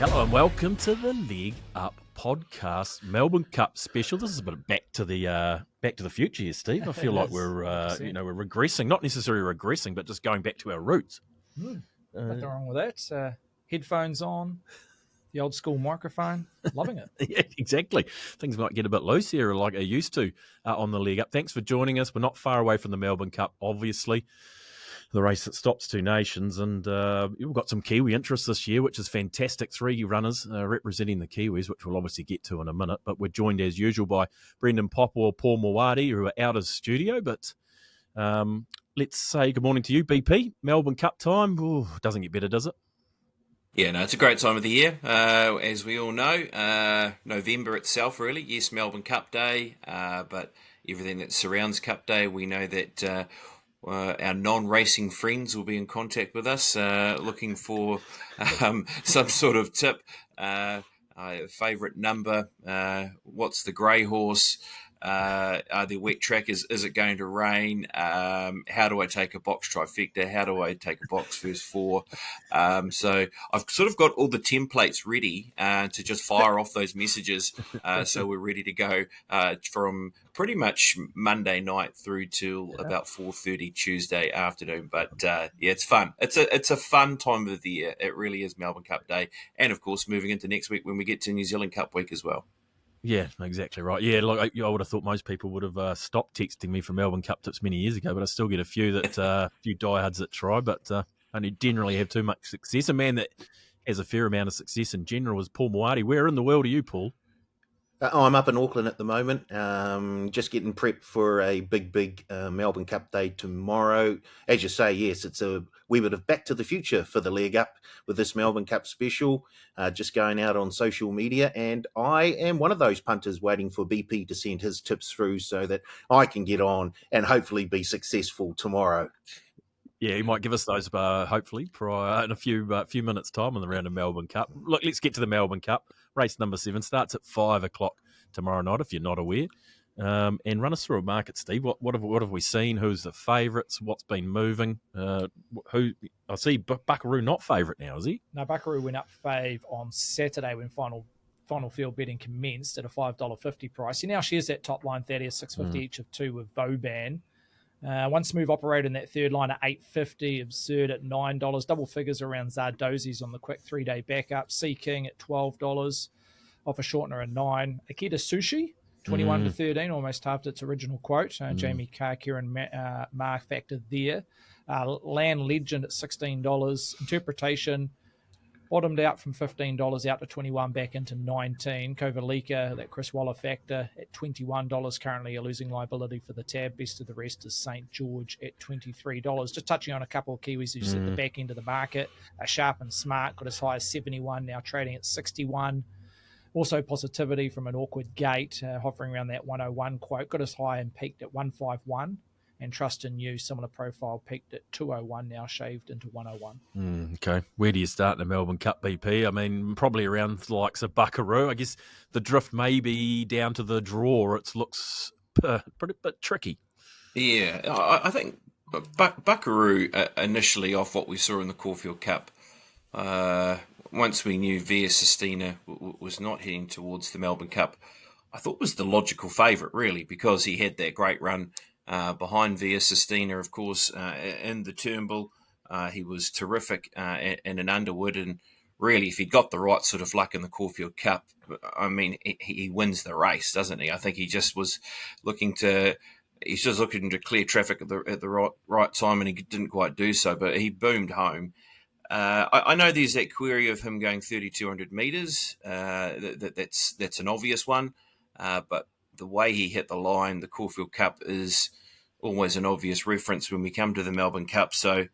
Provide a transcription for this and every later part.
Hello and welcome to the Leg Up podcast, Melbourne Cup special. This is a bit of back to the future here, Steve. I feel like we're we're regressing, not necessarily regressing, but just going back to our roots. Nothing wrong with that. Headphones on, the old school microphone, loving it. Yeah, exactly. Things might get a bit loose here, like they used to on the Leg Up. Thanks for joining us. We're not far away from the Melbourne Cup, obviously. The race that stops two nations, and we've got some Kiwi interest this year, which is fantastic. 3 runners representing the Kiwis, which we'll obviously get to in a minute. But we're joined as usual by Brendan Pop or Paul Mawadi, who are out of studio. But let's say good morning to you, BP. Melbourne Cup time. Ooh, doesn't get better, does it? Yeah, no, it's a great time of the year, as we all know. November itself, really. Yes, Melbourne Cup Day, but everything that surrounds Cup Day, we know that our non-racing friends will be in contact with us, looking for some sort of tip. Favourite number? What's the grey horse? Are there wet track? Is it going to rain? How do I take a box trifecta? How do I take a box first four? So I've sort of got all the templates ready to just fire off those messages. So we're ready to go from pretty much Monday night through till about 4:30 Tuesday afternoon. But yeah, it's fun. It's a fun time of the year. It really is Melbourne Cup Day, and of course moving into next week when we get to New Zealand Cup week as well. Yeah, exactly right. Yeah, like I would have thought most people would have stopped texting me for Melbourne Cup tips many years ago, but I still get a few few diehards that try, but only generally have too much success. A man that has a fair amount of success in general is Paul Mawadi. Where in the world are you, Paul? I'm up in Auckland at the moment, just getting prepped for a big Melbourne Cup day tomorrow. As you say, yes, it's a wee bit of back to the future for the leg up with this Melbourne Cup special, just going out on social media. And I am one of those punters waiting for BP to send his tips through so that I can get on and hopefully be successful tomorrow. Yeah, he might give us those hopefully prior in a few minutes' time on the round of Melbourne Cup. Look, let's get to the Melbourne Cup. Race number 7 starts at 5 o'clock tomorrow night, if you're not aware. And run us through a market, Steve. What have we seen? Who's the favourites? What's been moving? Who I see Buckaroo not favourite now, is he? No, Buckaroo went up fave on Saturday when final field betting commenced at a $5.50 price. He now shares that top line 30 at $6.50 each of 2 with Vauban. One smooth operator in that third line at $8.50, Absurd at $9, double figures around Zardozi's on the quick 3-day backup, Sea King at $12, off a shortener at $9, Akita Sushi 21 to 13, almost halved its original quote. Jamie Carr, Kieran Marr factored there. Land Legend at $16, Interpretation bottomed out from $15 out to $21, back into $19. Kovalika, that Chris Waller factor at $21, currently a losing liability for the tab. Best of the rest is St. George at $23. Just touching on a couple of Kiwis who's at the back end of the market. Sharp and Smart got as high as 71, now trading at 61. Also Positivity from an awkward gate, hovering around that 101 quote, got as high and peaked at 151. And Trust in You, similar profile, peaked at 201, now shaved into 101. Okay. Where do you start in the Melbourne Cup, BP? I mean, probably around the likes of Buckaroo. I guess the drift may be down to the draw. It looks pretty bit tricky. Yeah, I think Buckaroo initially off what we saw in the Caulfield Cup, once we knew Via Sistina was not heading towards the Melbourne Cup, I thought was the logical favourite, really, because he had that great run behind Via Sistina, of course, in the Turnbull. He was terrific in an Underwood, and really, if he got the right sort of luck in the Caulfield Cup, I mean, he wins the race, doesn't he? I think he just was looking to clear traffic at the right time, and he didn't quite do so, but he boomed home. I know there's that query of him going 3,200 metres. That's an obvious one, but the way he hit the line, the Caulfield Cup is always an obvious reference when we come to the Melbourne Cup. So,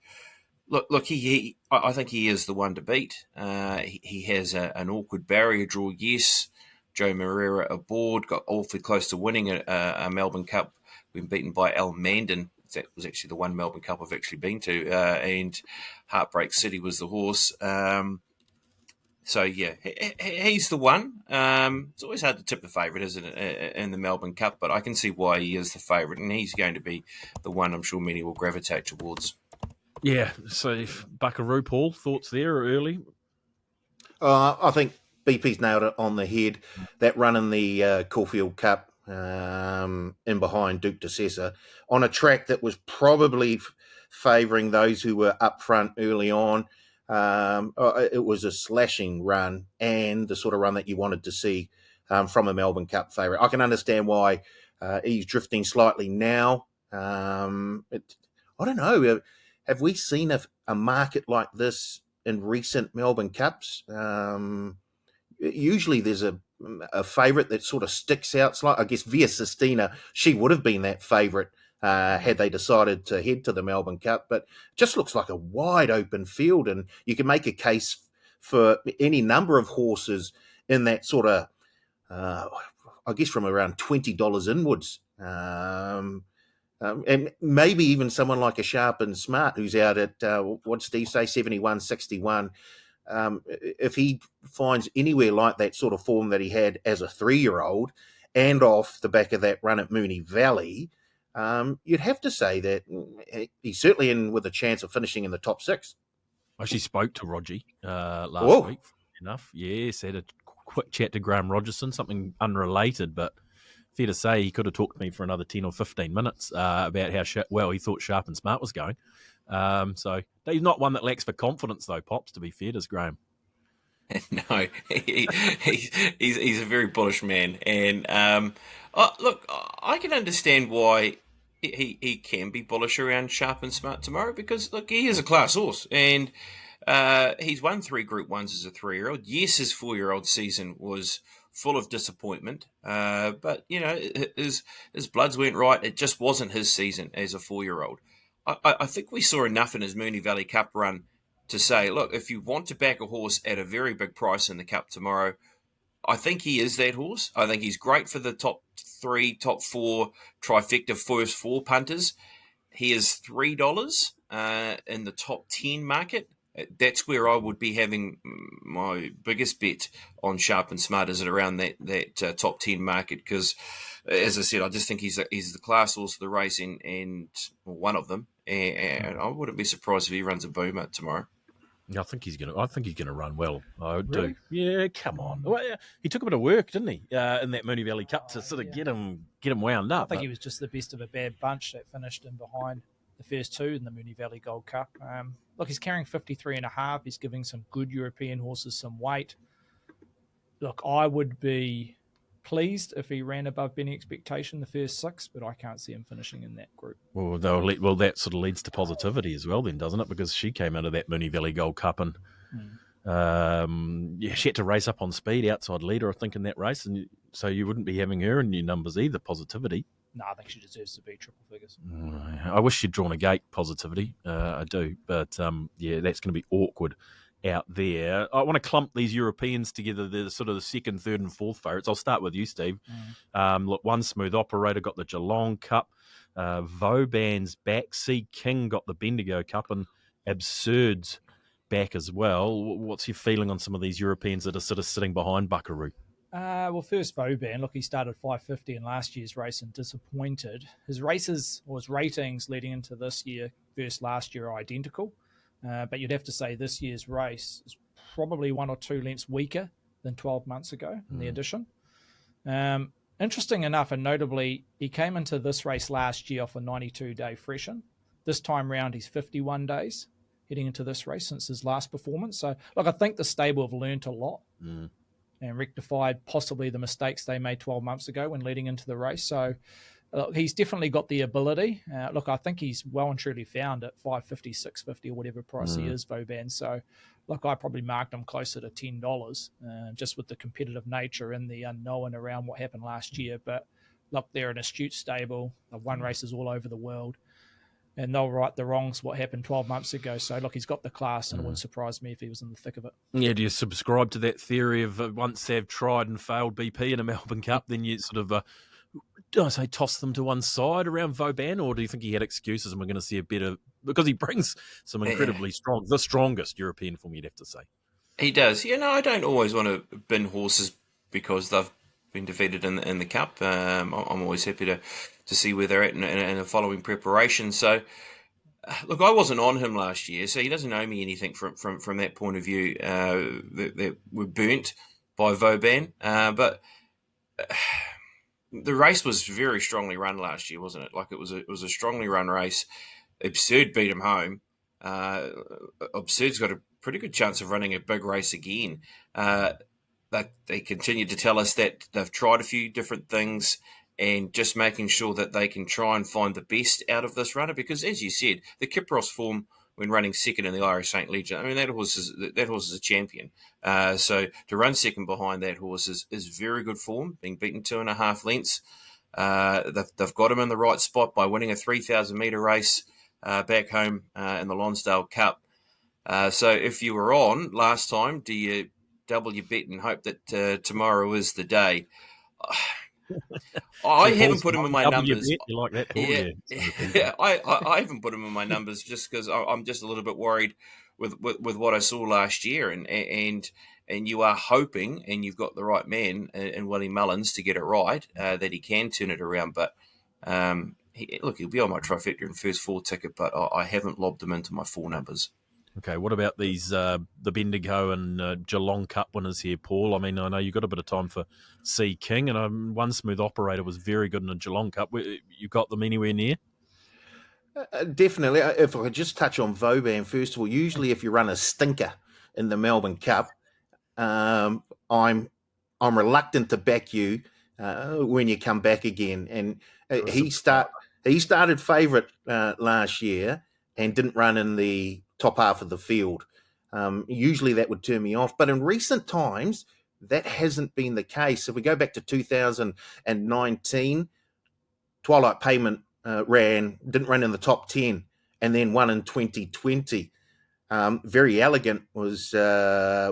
look, I think he is the one to beat. He has an awkward barrier draw, yes. Joe Moreira aboard, got awfully close to winning a Melbourne Cup when beaten by Al Mandan. That was actually the one Melbourne Cup I've actually been to, and Heartbreak City was the horse. So, yeah, he's the one. It's always hard to tip the favourite, isn't it, in the Melbourne Cup, but I can see why he is the favourite, and he's going to be the one I'm sure many will gravitate towards. Yeah, so Buckaroo, Paul, thoughts there early? I think BP's nailed it on the head. That run in the Caulfield Cup in behind Duke de Sessa on a track that was probably favouring those who were up front early on. It was a slashing run and the sort of run that you wanted to see from a Melbourne Cup favourite. I can understand why he's drifting slightly now. I don't know. Have we seen a market like this in recent Melbourne Cups? Usually there's a favourite that sort of sticks out slightly. I guess Via Sistina, she would have been that favourite had they decided to head to the Melbourne Cup, but just looks like a wide open field, and you can make a case for any number of horses in that sort of, I guess, from around $20 inwards. And maybe even someone like a Sharp and Smart, who's out at, what did Steve say, 71.61. If he finds anywhere like that sort of form that he had as a 3-year-old and off the back of that run at Moonee Valley, you'd have to say that he's certainly in with a chance of finishing in the top 6. I actually spoke to Rogie last week, enough. Yes, had a quick chat to Graham Rogerson, something unrelated, but fair to say he could have talked to me for another 10 or 15 minutes about how well he thought Sharp and Smart was going. So he's not one that lacks for confidence, though, Pops, to be fair, does Graham? No, he's a very bullish man. And look, I can understand why he can be bullish around Sharp and Smart tomorrow because, look, he is a class horse. And he's won 3 Group 1s as a 3-year-old. Yes, his 4-year-old season was full of disappointment. But, you know, his bloods went right. It just wasn't his season as a 4-year-old. I think we saw enough in his Moonee Valley Cup run to say, look, if you want to back a horse at a very big price in the Cup tomorrow, I think he is that horse. I think he's great for the top 3, top 4 trifecta first 4 punters. He is $3 in the top 10 market. That's where I would be having my biggest bet on Sharp and Smart, is it around that top 10 market? Because, as I said, I just think he's the class horse of the race and one of them. And I wouldn't be surprised if he runs a boomer tomorrow. I think he's gonna run well. I do. Yeah, come on. Well, he took a bit of work, didn't he, in that Moonee Valley Cup to sort of get him wound up. I think he was just the best of a bad bunch that finished in behind the first 2 in the Moonee Valley Gold Cup. Look, he's carrying 53.5. He's giving some good European horses some weight. Look, I would be pleased if he ran above any expectation the first 6, but I can't see him finishing in that group. Well, that sort of leads to positivity as well, then, doesn't it? Because she came out of that Moonee Valley Gold Cup and she had to race up on speed, outside leader, I think, in that race, and so you wouldn't be having her in your numbers either. Positivity. No, I think she deserves to be triple figures. I wish she'd drawn a gate. Positivity, I do, but that's going to be awkward out there. I want to clump these Europeans together. They're sort of the 2nd, 3rd, and 4th favourites. I'll start with you, Steve. Look, One Smooth Operator got the Geelong Cup. Vauban's back. Sea King got the Bendigo Cup, and Absurd's back as well. What's your feeling on some of these Europeans that are sort of sitting behind Buckaroo? Well, first Vauban. Look, he started 550 in last year's race and disappointed. His races or his ratings leading into this year versus last year are identical. But you'd have to say this year's race is probably 1 or 2 lengths weaker than 12 months ago in the edition. Interesting enough, and notably, he came into this race last year off a 92-day freshen. This time round, he's 51 days heading into this race since his last performance. So, look, I think the stable have learnt a lot and rectified possibly the mistakes they made 12 months ago when leading into the race. So, he's definitely got the ability. Look, I think he's well and truly found at 550, 650 or whatever price he is, Vauban. So, look, I probably marked him closer to $10 just with the competitive nature and the unknown around what happened last year. But, look, they're an astute stable. They've won races all over the world. And they'll right the wrongs what happened 12 months ago. So, look, he's got the class, and it wouldn't surprise me if he was in the thick of it. Yeah, do you subscribe to that theory of once they've tried and failed BP in a Melbourne Cup, then you sort of... toss them to one side around Vauban, or do you think he had excuses and we're going to see a better, because he brings some incredibly the strongest European form, you'd have to say? He does. I don't always want to bin horses because they've been defeated in the Cup. I'm always happy to see where they're at in the following preparation. So Look, I wasn't on him last year, so he doesn't owe me anything from that point of view. That we're burnt by Vauban, but the race was very strongly run last year, wasn't it? Like it was a strongly run race. Absurd beat him home. Absurd's got a pretty good chance of running a big race again. That they continue to tell us that they've tried a few different things and just making sure that they can try and find the best out of this runner. Because, as you said, the Kipros form when running second in the Irish St. Leger, I mean, that horse is a champion. So to run second behind that horse is very good form, being beaten 2.5 lengths. They've got him in the right spot by winning a 3,000 metre race back home in the Lonsdale Cup. So if you were on last time, do you double your bet and hope that tomorrow is the day? I haven't put him in my numbers. You like that, Paul? Yeah. I haven't put him in my numbers just because I'm just a little bit worried with what I saw last year, and you are hoping, and you've got the right man in Willie Mullins to get it right, that he can turn it around. But he'll be on my trifecta and first 4 ticket, but I haven't lobbed him into my 4 numbers. Okay, what about these the Bendigo and Geelong Cup winners here, Paul? I mean, I know you got a bit of time for Sea King, and One Smooth Operator was very good in the Geelong Cup. You got them anywhere near? Definitely. If I could just touch on Vauban first of all, usually if you run a stinker in the Melbourne Cup, I'm reluctant to back you when you come back again. And he started favourite last year and didn't run in the top half of the field. Usually that would turn me off. But in recent times, that hasn't been the case. If we go back to 2019, Twilight Payment didn't run in the top 10 and then won in 2020. Very Elegant was, I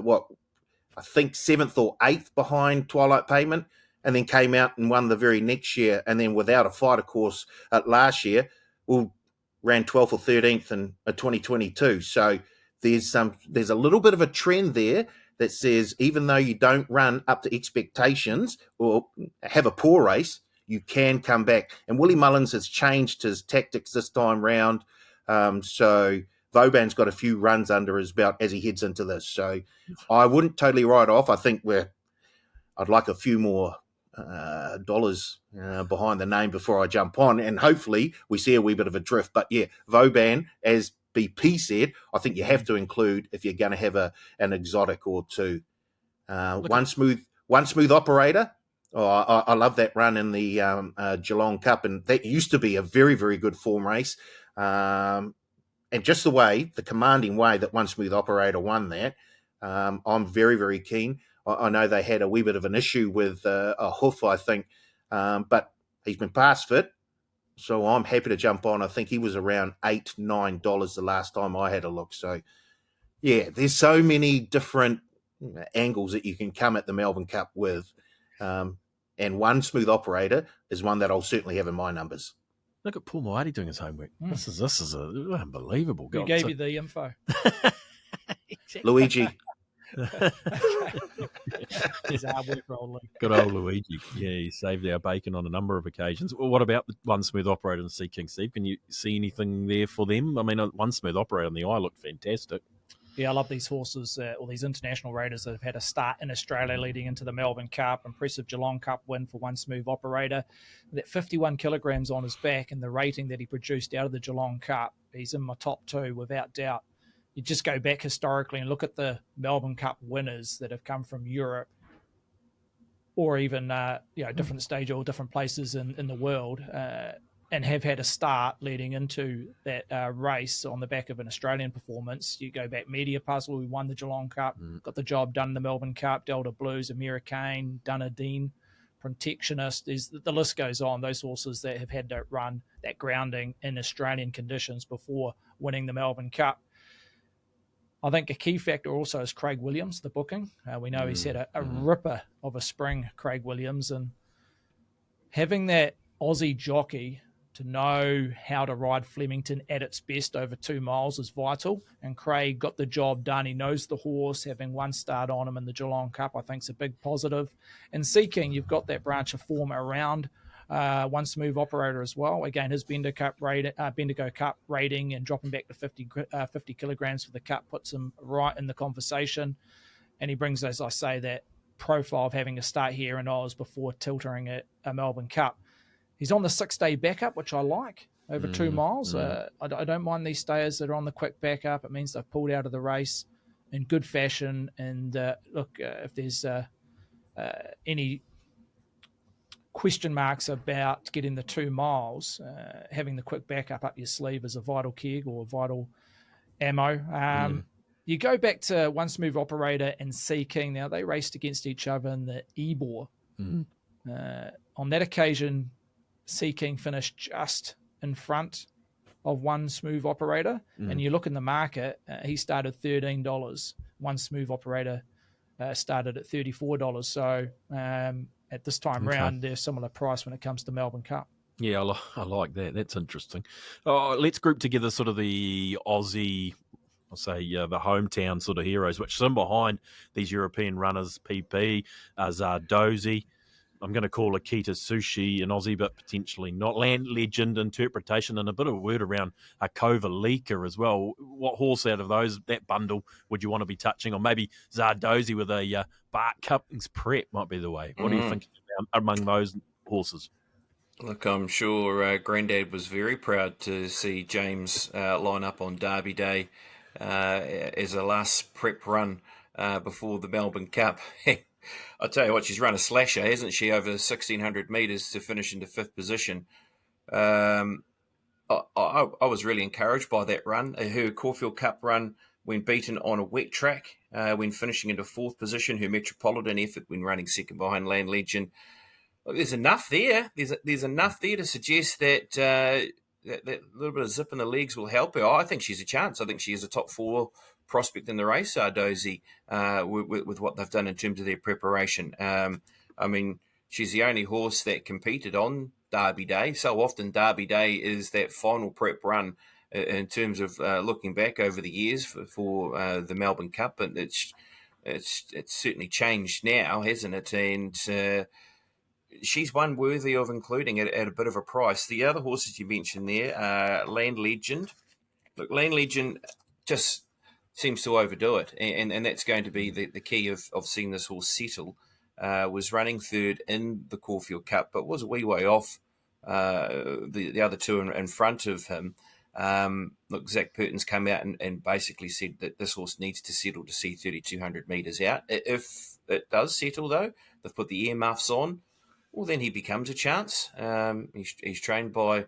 think 7th or 8th behind Twilight Payment, and then came out and won the very next year. And then Without a Fight, of course, last year, ran 12th or 13th in 2022. So there's a little bit of a trend there that says even though you don't run up to expectations or have a poor race, you can come back. And Willie Mullins has changed his tactics this time round. So Vauban's got a few runs under his belt as he heads into this. So I wouldn't totally write off. I think I'd like a few more dollars behind the name before I jump on, and hopefully we see a wee bit of a drift. But yeah, Vauban, as BP said, I think you have to include if you're going to have an exotic or two. One smooth Operator. Oh, I love that run in the Geelong Cup, and that used to be a very, very good form race. And just the commanding way that One Smooth Operator won that, I'm very, very keen. I know they had a wee bit of an issue with a hoof, I think, but he's been past fit, so I'm happy to jump on. I think he was around $8-9 the last time I had a look. So, yeah, there's so many different angles that you can come at the Melbourne Cup with, and One Smooth Operator is one that I'll certainly have in my numbers. Look at Paul Moati doing his homework. This is unbelievable. Who gave you the info? Exactly. Luigi. There's hard work rolling. Good old Luigi. Yeah, he saved our bacon on a number of occasions. Well, what about the One Smooth Operator and Sea King, Steve? Can you see anything there for them? I mean, One Smooth Operator on the eye looked fantastic. Yeah, I love these horses, or these international raiders that have had a start in Australia leading into the Melbourne Cup. Impressive Geelong Cup win for One Smooth Operator. That 51 kilograms on his back and the rating that he produced out of the Geelong Cup, he's in my top 2 without doubt. You just go back historically and look at the Melbourne Cup winners that have come from Europe or even different stage or different places in the world and have had a start leading into that race on the back of an Australian performance. You go back, Media Puzzle, who won the Geelong Cup, got the job done in the Melbourne Cup, Delta Blues, Amira Kane, Dunedin, Protectionist. The list goes on. Those horses that have had to run that grounding in Australian conditions before winning the Melbourne Cup. I think a key factor also is Craig Williams, the booking. We know he's had a ripper of a spring, Craig Williams, and having that Aussie jockey to know how to ride Flemington at its best over 2 miles is vital. And Craig got the job done. He knows the horse, having one start on him in the Geelong Cup, I think is a big positive. And Sea King, you've got that branch of form around One Smooth Operator as well. Again, his Bendigo Cup rating and dropping back to 50 kilograms for the Cup puts him right in the conversation. And he brings, as I say, that profile of having a start here in Oz before tiltering at a Melbourne Cup. He's on the 6-day backup, which I like, over 2 miles. I don't mind these stayers that are on the quick backup. It means they've pulled out of the race in good fashion. And if there's any question marks about getting the 2 miles, having the quick backup up your sleeve is a vital keg or a vital ammo. You go back to One Smooth Operator and Sea King. Now, they raced against each other in the Ebor. On that occasion, Sea King finished just in front of One Smooth Operator. And you look in the market, he started $13. One Smooth Operator started at $34. So at this time round, they're similar price when it comes to Melbourne Cup. Yeah, I like that. That's interesting. Let's group together sort of the Aussie, I'll say the hometown sort of heroes, which sit behind these European runners, PP, Zardozi. I'm going to call Akita Sushi an Aussie, but potentially not. Land Legend, Interpretation, and a bit of a word around Kova Lika as well. What horse out of that bundle would you want to be touching? Or maybe Zardozi with a Bart Cuppings prep might be the way. What do you think among those horses? Look, I'm sure Grandad was very proud to see James line up on Derby Day as a last prep run before the Melbourne Cup. I'll tell you what, she's run a slasher, hasn't she, over 1,600 metres to finish into 5th position. I was really encouraged by that run. Her Caulfield Cup run when beaten on a wet track, when finishing into 4th position, her Metropolitan effort when running second behind Land Legend. Look, there's enough there. There's enough there to suggest that that little bit of zip in the legs will help her. I think she's a chance. I think she is a top 4 prospect in the race, Dozy, with what they've done in terms of their preparation. I mean, she's the only horse that competed on Derby Day. So often Derby Day is that final prep run in terms of looking back over the years for the Melbourne Cup. And it's certainly changed now, hasn't it? And she's one worthy of including at a bit of a price. The other horses you mentioned there, Land Legend. Look, Land Legend just seems to overdo it, and that's going to be the key of seeing this horse settle. Was running 3rd in the Caulfield Cup, but was a wee way off the other two in front of him. Look, Zach Purton's come out and basically said that this horse needs to settle to see 3,200 metres out. If it does settle, though, they've put the earmuffs on, well, then he becomes a chance. He's trained by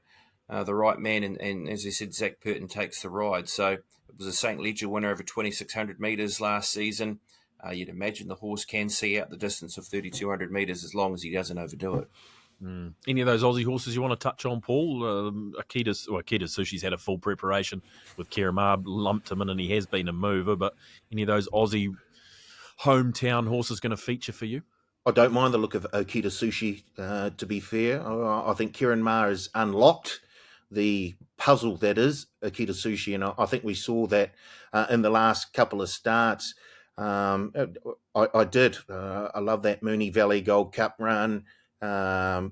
the right man, and as I said, Zach Purton takes the ride. So it was a St. Leger winner over 2,600 metres last season. You'd imagine the horse can see out the distance of 3,200 metres as long as he doesn't overdo it. Any of those Aussie horses you want to touch on, Paul? Akita Sushi's had a full preparation with Kiramar, lumped him in, and he has been a mover. But any of those Aussie hometown horses going to feature for you? I don't mind the look of Akita Sushi, to be fair. I think Kieran Ma has unlocked the puzzle that is Akita Sushi, and I think we saw that in the last couple of starts. I did. I love that Moonee Valley Gold Cup run. I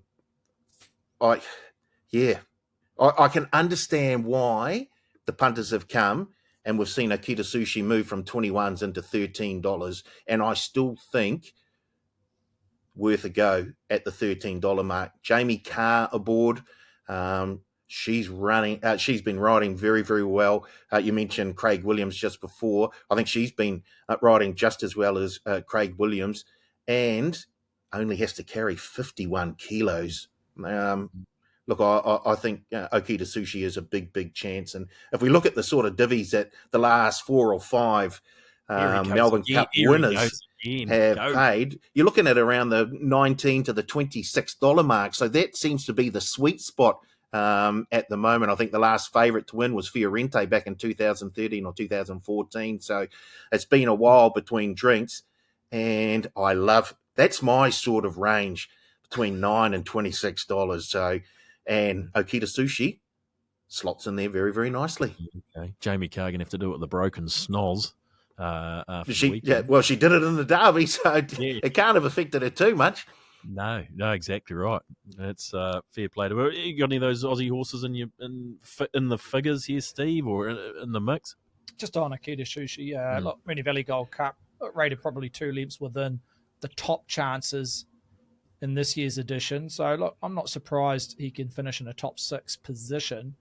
can understand why the punters have come, and we've seen Akita Sushi move from 21s into $13, and I still think worth a go at the $13 mark. Jamie Carr aboard. She's been riding very, very well. You mentioned Craig Williams just before. I think she's been riding just as well as Craig Williams, and only has to carry 51 kilos. Look, I think Akita Sushi is a big, big chance. And if we look at the sort of divvies that the last 4 or 5 Melbourne Cup winners have paid, you're looking at around the $19 to the $26 mark. So that seems to be the sweet spot at the moment. I think the last favourite to win was Fiorente back in 2013 or 2014. So it's been a while between drinks, and that's my sort of range, between $9 and $26. So, and Akita Sushi slots in there very, very nicely. Okay. Jamie Carr going to have to do it with the broken snoz. She did it in the Derby, so it can't have affected her too much. No, exactly right. It's fair play to her. You got any of those Aussie horses in the figures here, Steve, or in the mix? Just on Akita Sushi, look, Moonee Valley Gold Cup rated probably 2 lengths within the top chances in this year's edition. So look, I'm not surprised he can finish in a top 6 position.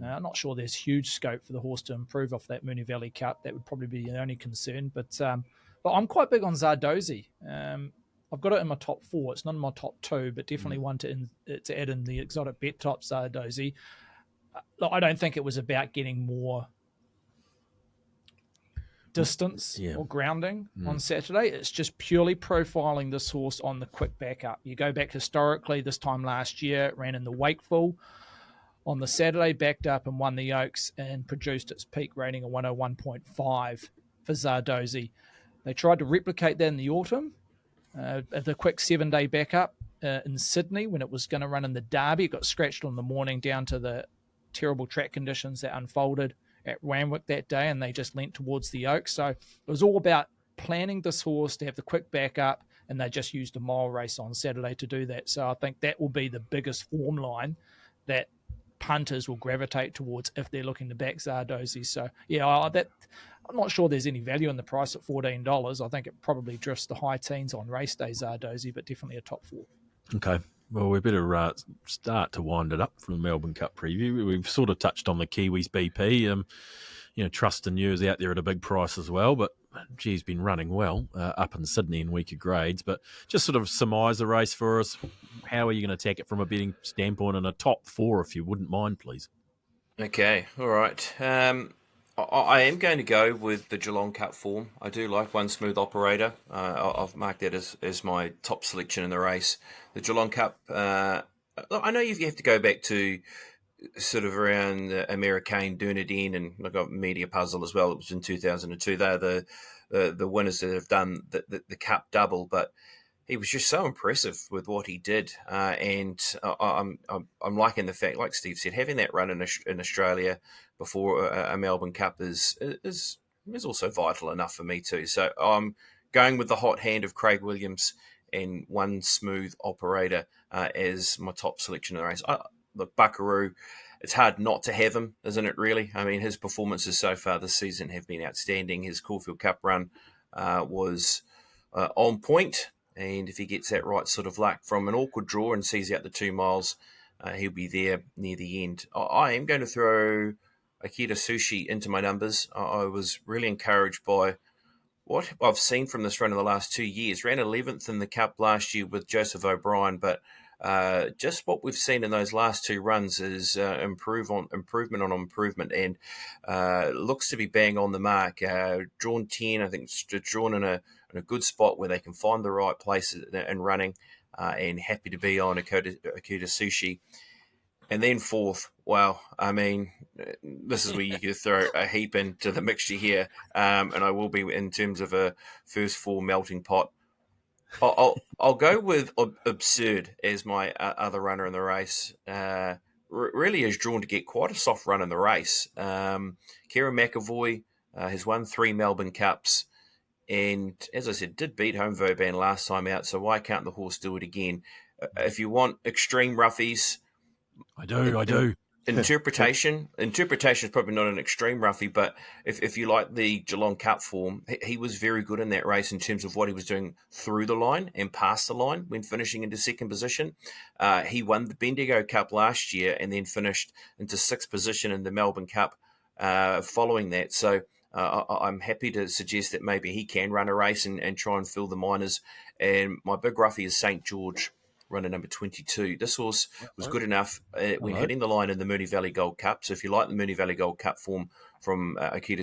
I'm not sure there's huge scope for the horse to improve off that Moonee Valley Cup. That would probably be the only concern. But I'm quite big on Zardozi. I've got it in my top 4. It's not in my top 2, but definitely one to add in the exotic bet top Zardozi. Look, I don't think it was about getting more distance or grounding on Saturday. It's just purely profiling this horse on the quick backup. You go back historically, this time last year, it ran in the Wakeful. On the Saturday, backed up and won the Oaks and produced its peak rating of 101.5 for Zardozi. They tried to replicate that in the autumn, the quick 7-day backup in Sydney when it was going to run in the Derby. It got scratched on the morning down to the terrible track conditions that unfolded at Randwick that day, and they just leant towards the Oaks. So it was all about planning this horse to have the quick backup, and they just used a mile race on Saturday to do that. So I think that will be the biggest form line that punters will gravitate towards if they're looking to back Zardozi. So yeah, I'm not sure there's any value in the price at $14. I think it probably drifts the high teens on race day Zardozi, but definitely a top 4. Okay. Well, we better start to wind it up from the Melbourne Cup preview. We've sort of touched on the Kiwis BP. Trust and News out there at a big price as well, but he's been running well up in Sydney in weaker grades. But just sort of surmise the race for us. How are you going to attack it from a betting standpoint in a top 4, if you wouldn't mind, please? Okay, all right. I am going to go with the Geelong Cup form. I do like One Smooth Operator. I've marked that as my top selection in the race. The Geelong Cup, I know you have to go back to sort of around Americain, Dunedin, and I got Media Puzzle as well. It was in 2002. They're the winners that have done the Cup double, but he was just so impressive with what he did, and I'm liking the fact, like Steve said, having that run in Australia before a Melbourne Cup is also vital enough for me too. So I'm going with the hot hand of Craig Williams and One Smooth Operator as my top selection in the race. Look, Buckaroo, it's hard not to have him, isn't it, really? I mean, his performances so far this season have been outstanding. His Caulfield Cup run was on point, and if he gets that right sort of luck from an awkward draw and sees out the 2 miles, he'll be there near the end. I am going to throw Akita Sushi into my numbers. I was really encouraged by what I've seen from this run in the last 2 years. Ran 11th in the Cup last year with Joseph O'Brien, but just what we've seen in those last 2 runs is improvement on improvement, and looks to be bang on the mark. Drawn 10, I think, drawn in a good spot where they can find the right place in running, and happy to be on Akita Sushi. And then 4th, well, I mean, this is where you could throw a heap into the mixture here, and I will be in terms of a first 4 melting pot. I'll go with Absurd as my other runner in the race. Really is drawn to get quite a soft run in the race. Kieran McAvoy has won 3 Melbourne Cups, and as I said, did beat Home Vauban last time out, so why can't the horse do it again? If you want extreme roughies, I do. Interpretation is probably not an extreme roughie, but if you like the Geelong Cup form, he was very good in that race in terms of what he was doing through the line and past the line when finishing into 2nd position. He won the Bendigo Cup last year and then finished into 6th position in the Melbourne Cup following that. So I'm happy to suggest that maybe he can run a race and try and fill the minors. And my big roughie is St. George, runner number 22. This horse was good enough when hitting the line in the Moonee Valley Gold Cup. So if you like the Moonee Valley Gold Cup form from Akita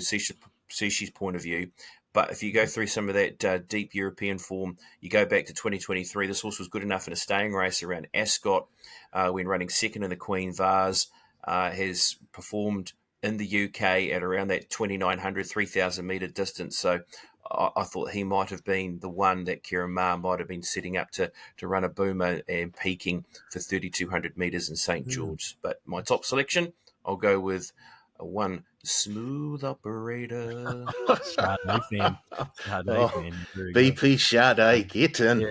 Sushi's point of view, but if you go through some of that deep European form, you go back to 2023, this horse was good enough in a staying race around Ascot when running 2nd in the Queen Vase, has performed in the UK at around that 2,900, 3,000 metre distance. So I thought he might have been the one that Kieran Maher might have been setting up to run a boomer and peaking for 3,200 metres in St. George. But my top selection, I'll go with One Smooth operator. Chardonnay fan. Chardonnay Oh, fan. Very good. BP Sade, get in.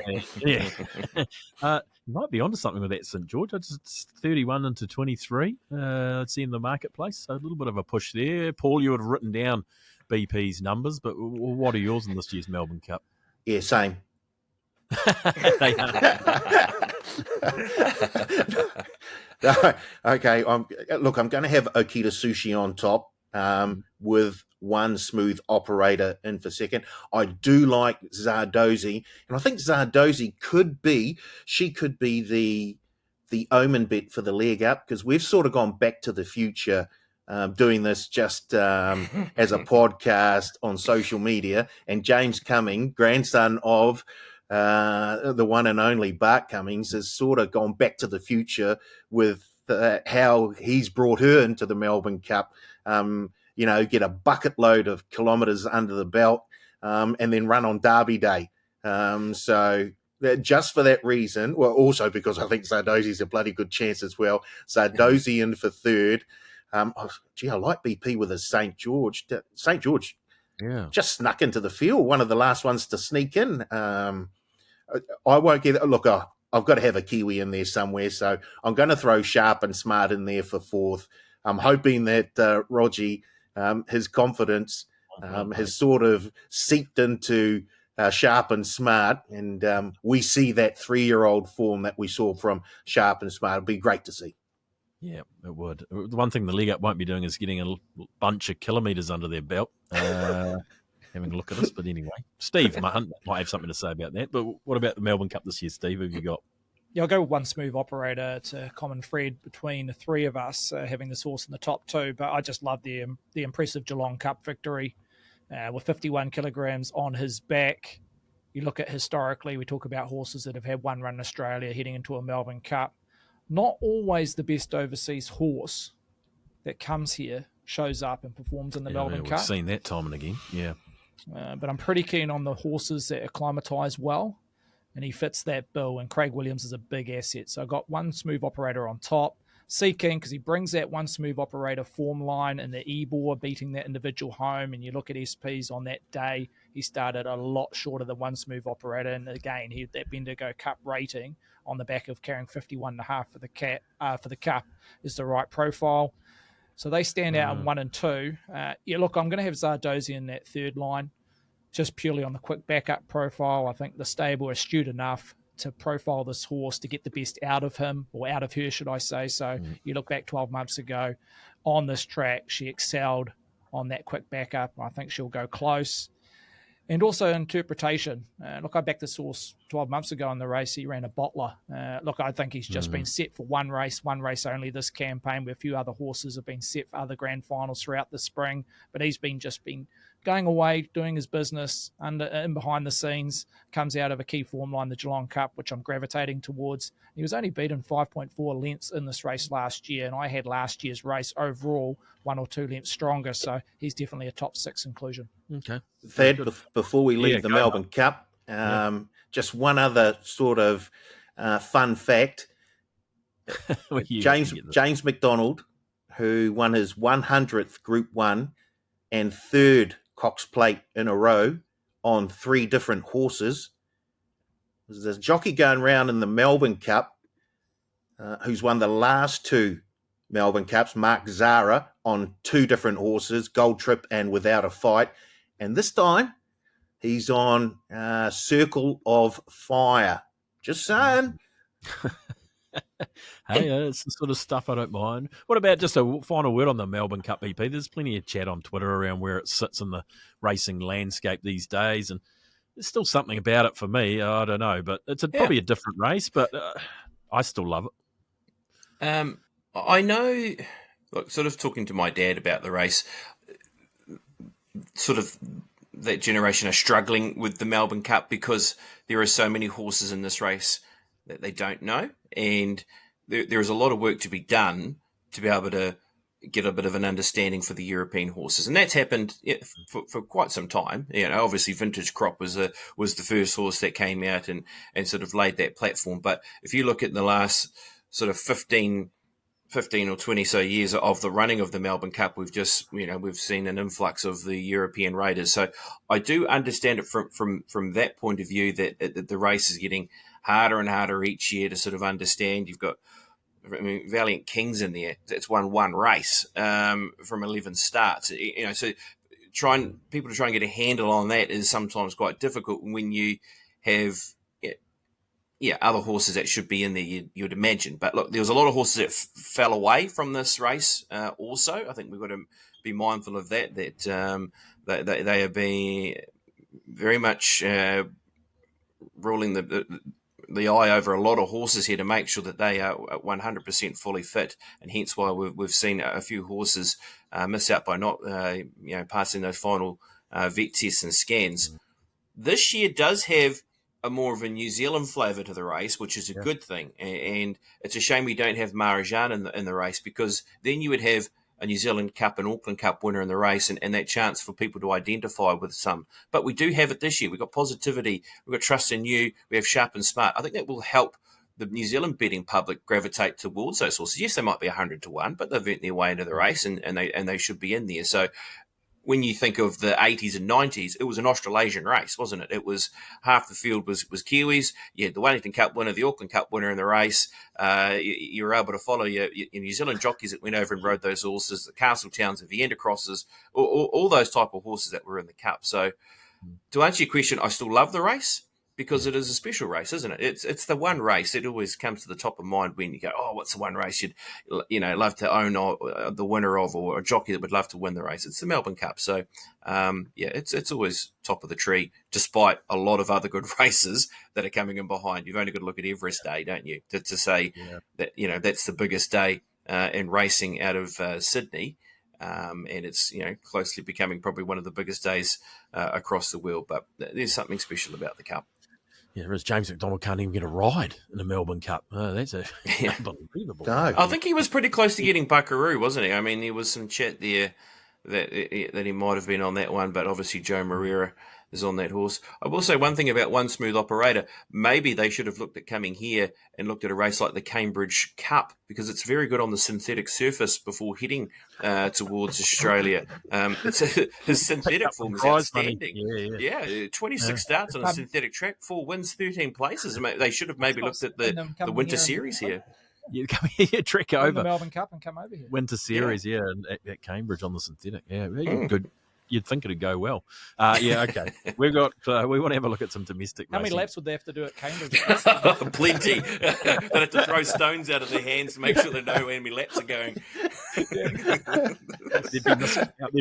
Yeah. You might be onto something with that St. George. It's 31 into 23. It's in the marketplace. So a little bit of a push there. Paul, you would have written down BP's numbers, but what are yours in this year's Melbourne Cup? Yeah, same. They are. No, okay, I'm going to have Okita Sushi on top with one smooth operator in for second. I do like Zardozi, and I think Zardozi could be the omen bet for the leg up, because we've sort of gone back to the future doing this just as a podcast on social media, and James Cumming, grandson of the one and only Bart Cummings, has sort of gone back to the future with how he's brought her into the Melbourne Cup. Get a bucket load of kilometres under the belt, and then run on Derby Day. So just for that reason, well, also because I think Zardozi's a bloody good chance as well. Zardozi in for third. I like BP with his St. George. St. George just snuck into the field, one of the last ones to sneak in. I won't get it. Look, I've got to have a Kiwi in there somewhere, so I'm going to throw Sharp and Smart in there for fourth. I'm hoping that Rogie, his confidence has sort of seeped into Sharp and Smart, and we see that 3-year-old form that we saw from Sharp and Smart. It'd be great to see. Yeah, it would. The one thing the league up won't be doing is getting a bunch of kilometres under their belt. Having a look at this, but anyway, Steve might have something to say about that. But what about the Melbourne Cup this year, Steve? Who have you got? Yeah, I'll go with one smooth operator. It's a common thread between the three of us having this horse in the top two. But I just love the impressive Geelong Cup victory with 51 kilograms on his back. You look at historically, we talk about horses that have had one run in Australia heading into a Melbourne Cup. Not always the best overseas horse that comes here shows up and performs in the Melbourne Cup. We've seen that time and again, yeah. But I'm pretty keen on the horses that acclimatise well, and he fits that bill, and Craig Williams is a big asset. So I got one smooth operator on top. Sea King, because he brings that one smooth operator form line in the Ebor, beating that individual home, and you look at SPs on that day, he started a lot shorter than one smooth operator, and again, he had that Bendigo Cup rating on the back of carrying 51.5 for the Cup is the right profile. So they stand out in 1 and 2. Look, I'm going to have Zardozi in that third line, just purely on the quick backup profile. I think the stable are astute enough to profile this horse to get the best out of him, or out of her, should I say. So you look back 12 months ago on this track, she excelled on that quick backup. I think she'll go close. And also interpretation. Look, I backed this horse 12 months ago in the race. He ran a bottler. Look, I think he's just been set for one race only this campaign, where a few other horses have been set for other grand finals throughout the spring. But he's been going away, doing his business in behind the scenes, comes out of a key form line, the Geelong Cup, which I'm gravitating towards. He was only beaten 5.4 lengths in this race last year, and I had last year's race overall 1 or 2 lengths stronger, so he's definitely a top 6 inclusion. Okay. Thad, before we leave the Melbourne Cup, just one other sort of fun fact. James McDonald, who won his 100th Group 1 and 3rd Cox Plate in a row on 3 different horses. There's a jockey going around in the Melbourne Cup who's won the last 2 Melbourne Cups, Mark Zara, on 2 different horses, Gold Trip and Without a Fight. And this time, he's on Circle of Fire. Just saying. Hey, it's the sort of stuff I don't mind. What about just a final word on the Melbourne Cup EP? There's plenty of chat on Twitter around where it sits in the racing landscape these days, and there's still something about it for me. I don't know, but it's probably a different race, but I still love it. I know, look, sort of talking to my dad about the race, sort of that generation are struggling with the Melbourne Cup because there are so many horses in this race that they don't know, and there is a lot of work to be done to be able to get a bit of an understanding for the European horses, and that's happened for quite some time. Obviously, Vintage Crop was the first horse that came out and sort of laid that platform. But if you look at the last sort of 15 15 or 20 so years of the running of the Melbourne Cup, we've seen an influx of the European raiders. So I do understand it from that point of view that the race is getting harder and harder each year to sort of understand. You've got Valiant Kings in there. It's won one race from 11 starts. So people to try and get a handle on that is sometimes quite difficult when you have other horses that should be in there, you'd imagine. But look, there was a lot of horses that fell away from this race also. I think we've got to be mindful of that they are being very much ruling the eye over a lot of horses here to make sure that they are 100% fully fit, and hence why we've seen a few horses miss out by not passing those final vet tests and scans. This year does have a more of a New Zealand flavour to the race, which is a good thing, and it's a shame we don't have Marajan in the race, because then you would have a New Zealand Cup and Auckland Cup winner in the race, and that chance for people to identify with some. But we do have it this year. We've got Positivity, we've got Trust in You, we have Sharp and Smart. I think that will help the New Zealand betting public gravitate towards those horses. Yes, they might be 100 to 1, but they've earned their way into the race, and they should be in there. So when you think of the 80s and 90s, it was an Australasian race, wasn't it? It was half the field was Kiwis. You had the Wellington Cup winner, the Auckland Cup winner in the race. You were able to follow your New Zealand jockeys that went over and rode those horses, the Castletowns, the Vienna Crosses, all those type of horses that were in the Cup. So to answer your question, I still love the race, because it is a special race, isn't it? It's the one race that always comes to the top of mind when you go, oh, what's the one race you'd love to own the winner of, or a jockey that would love to win the race? It's the Melbourne Cup. So, it's always top of the tree, despite a lot of other good races that are coming in behind. You've only got to look at Everest Day, don't you, to say that, that's the biggest day in racing out of Sydney. And it's closely becoming probably one of the biggest days across the world. But there's something special about the Cup. Yeah, whereas James McDonald can't even get a ride in the Melbourne Cup. That's unbelievable. No. I think he was pretty close to getting Buckaroo, wasn't he? I mean, there was some chat there that he might have been on that one, but obviously Joe Moreira is on that horse. I will say one thing about One Smooth Operator. Maybe they should have looked at coming here and looked at a race like the Cambridge Cup, because it's very good on the synthetic surface before heading towards Australia. His synthetic form is outstanding. Yeah, 26 starts on a synthetic track, 4 wins, 13 places. They should have maybe looked at the Winter Series here. You come here, trek over the Melbourne Cup and come over here. Winter Series, at Cambridge on the synthetic. Good. You'd think it'd go well. Okay. We want to have a look at some domestic How racing. many laps would they have to do at Cambridge? Plenty. They have to throw stones out of their hands to make sure they know how many laps are going. There'd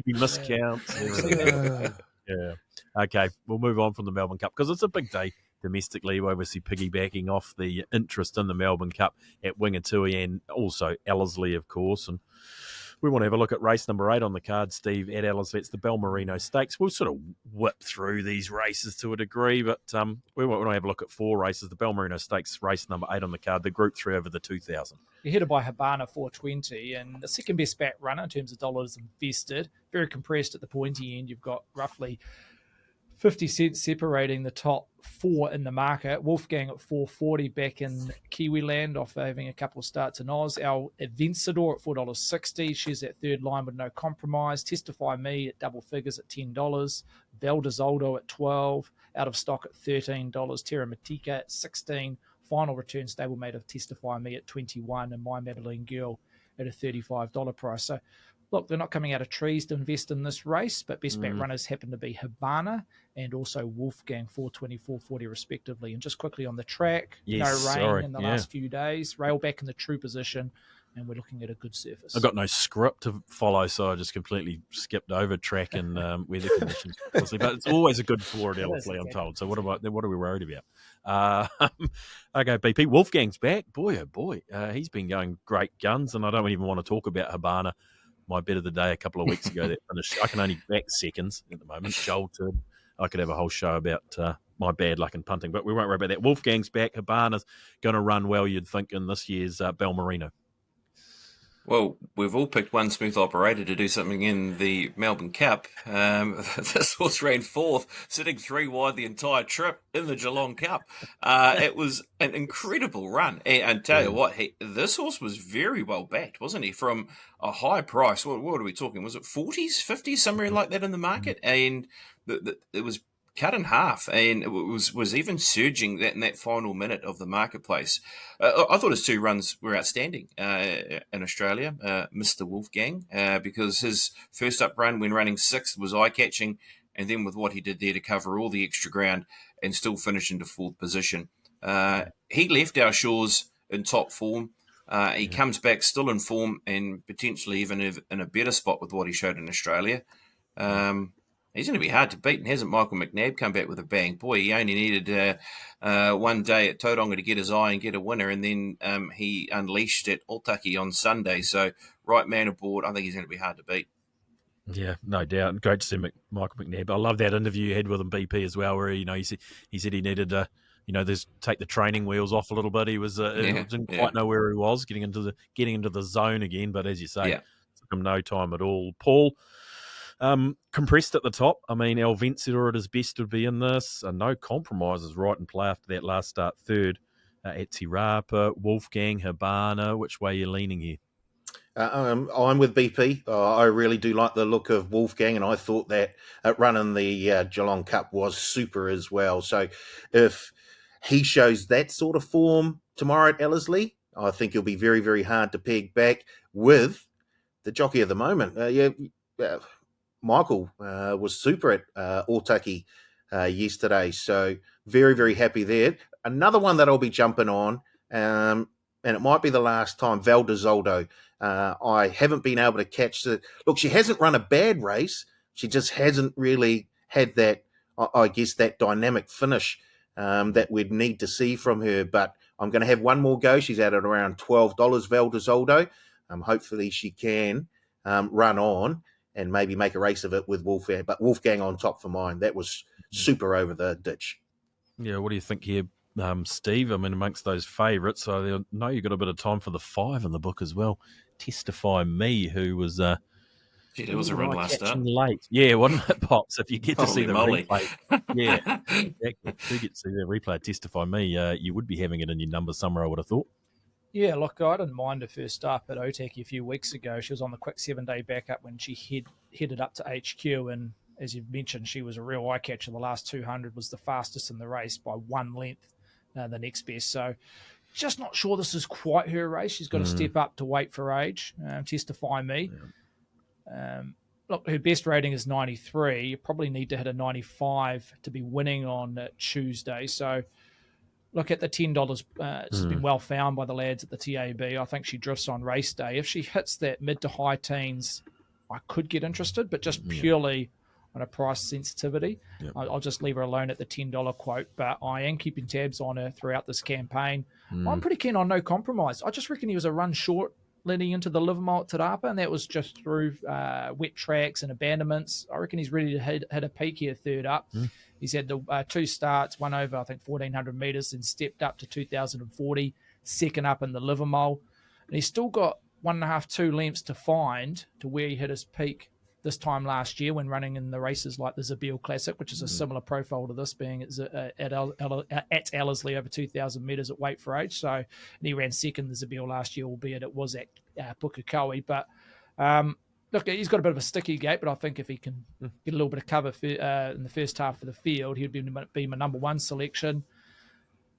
be miscounts. Yeah. Okay, we'll move on from the Melbourne Cup, because it's a big day domestically. We're obviously piggybacking off the interest in the Melbourne Cup at Wingatui and also Ellerslie, of course. And we want to have a look at race number 8 on the card, Steve, at Ellerslie. It's the Balmerino Stakes. We'll sort of whip through these races to a degree, but we want to have a look at 4 races. The Balmerino Stakes, race number 8 on the card, the Group 3 over the 2,000. You're headed by Habana 420, and the second best back runner in terms of dollars invested. Very compressed at the pointy end. You've got roughly 50 cents separating the top 4 in the market. Wolfgang at 440 back in Kiwiland off having a couple of starts in Oz. Our Advensador at $4.60. She's at third line with no compromise. Testify Me at double figures at $10. Valdezoldo at $12. Out of stock at $13. Terra Matica at $16. Final return stablemate of Testify Me at $21. And My Madeline Girl at a $35 price. So look, they're not coming out of trees to invest in this race, but best back runners happen to be Habana and also Wolfgang, 420, 440 respectively. And just quickly on the track, no rain in the last few days, rail back in the true position, and we're looking at a good surface. I've got no script to follow, so I just completely skipped over track and weather conditions. But it's always a good floor at Ellerslie, I'm told. So what are we worried about? Okay, BP, Wolfgang's back. Boy, oh boy. He's been going great guns, and I don't even want to talk about Habana. My bet of the day a couple of weeks ago that finished. I can only back seconds at the moment. Jolted. I could have a whole show about my bad luck in punting, but we won't worry about that. Wolfgang's back. Habana's going to run well, you'd think, in this year's Balmerino. Well, we've all picked one smooth operator to do something in the Melbourne Cup. This horse ran fourth, sitting 3 wide the entire trip in the Geelong Cup. It was an incredible run. And tell you what, this horse was very well backed, wasn't he? From a high price. What are we talking? Was it 40s, 50s, somewhere like that in the market? And it was cut in half, and it was even surging that in that final minute of the marketplace. I thought his 2 runs were outstanding in Australia, Mr. Wolfgang, because his first up run when running 6th was eye-catching, and then with what he did there to cover all the extra ground and still finish into 4th position. He left our shores in top form. He comes back still in form and potentially even in a better spot with what he showed in Australia. He's going to be hard to beat, and hasn't Michael McNabb come back with a bang? Boy, he only needed one day at Tauranga to get his eye and get a winner, and then he unleashed at Otaki on Sunday. So, right man aboard, I think he's going to be hard to beat. Yeah, no doubt. Great to see Michael McNabb. I love that interview you had with him, BP, as well, where he said he needed to, take the training wheels off a little bit. He was didn't quite know where he was getting into the zone again. But as you say, it took him no time at all. Paul. Compressed at the top. I mean, El Vencedor at his best would be in this. No compromises right in play after that last start. Third, Atirapa, Wolfgang, Habana. Which way are you leaning here? I'm with BP. I really do like the look of Wolfgang, and I thought that run in the Geelong Cup was super as well. So if he shows that sort of form tomorrow at Ellerslie, I think he'll be very, very hard to peg back with the jockey of the moment. Michael was super at Otaki yesterday, so very, very happy there. Another one that I'll be jumping on, and it might be the last time, Val d'Isoldo. I haven't been able to catch the... Look, she hasn't run a bad race. She just hasn't really had that, I guess, that dynamic finish that we'd need to see from her. But I'm going to have one more go. She's out at around $12, Val d'Isoldo. Hopefully she can run on and maybe make a race of it with Wolfgang. But Wolfgang on top for mine. That was super over the ditch. Yeah, what do you think here, Steve? I mean, amongst those favourites, I know you've got a bit of time for the 5 in the book as well. Testify Me, who was... that was a run last start. Late. Yeah, wasn't it, Pops? If you get to see the moly. replay. Yeah, exactly. If you get to see the replay, Testify Me, you would be having it in your numbers somewhere, I would have thought. Yeah, look, I didn't mind her first up at Otaki a few weeks ago. She was on the quick 7-day backup when she headed up to HQ, and as you've mentioned, she was a real eye catcher. The last 200 was the fastest in the race by 1 length, the next best. So just not sure this is quite her race. She's got to step up to weight for age. Testify Me. Yeah. Look, her best rating is 93. You probably need to hit a 95 to be winning on Tuesday. So look at the $10. It's been well found by the lads at the TAB. I think she drifts on race day. If she hits that mid to high teens, I could get interested, but just purely on a price sensitivity, I'll just leave her alone at the $10 quote. But I am keeping tabs on her throughout this campaign. I'm pretty keen on No Compromise. I just reckon he was a run short leading into the Livermore at Te Rapa, and that was just through wet tracks and abandonments. I reckon he's ready to hit a peak here, third up. He's had the 2 starts, one over, I think, 1,400 metres, and stepped up to 2,040, second up in the Livermore. And he's still got 1.5, 2 lengths to find to where he hit his peak this time last year when running in the races like the Zabeel Classic, which is a similar profile to this, being at Ellerslie over 2,000 metres at weight for age. So, and he ran second the Zabeel last year, albeit it was at Pukekohe. But look, he's got a bit of a sticky gait, but I think if he can get a little bit of cover in the first half of the field, he'd be my number 1 selection.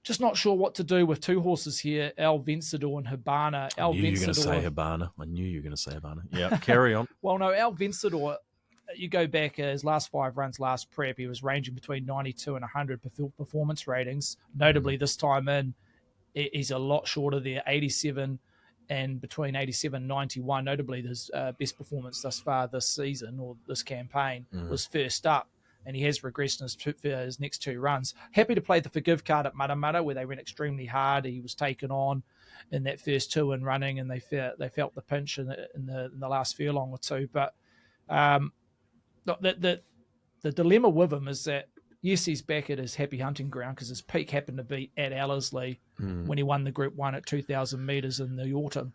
Just not sure what to do with 2 horses here, El Vencedor and Habana. I knew you were going to say Habana. Yeah, carry on. Well, no, El Vencedor, you go back his last 5 runs, last prep, he was ranging between 92 and 100 performance ratings. Notably, this time in, he's a lot shorter there, 87 and between 87 and 91. Notably, his best performance thus far this season or this campaign was first up. And he has regressed in his next 2 runs. Happy to play the forgive card at Matamata, where they went extremely hard. He was taken on in that first 2 in running, and they felt the pinch in the last furlong or 2. But the dilemma with him is that, yes, he's back at his happy hunting ground because his peak happened to be at Ellerslie when he won the Group 1 at 2,000 metres in the autumn.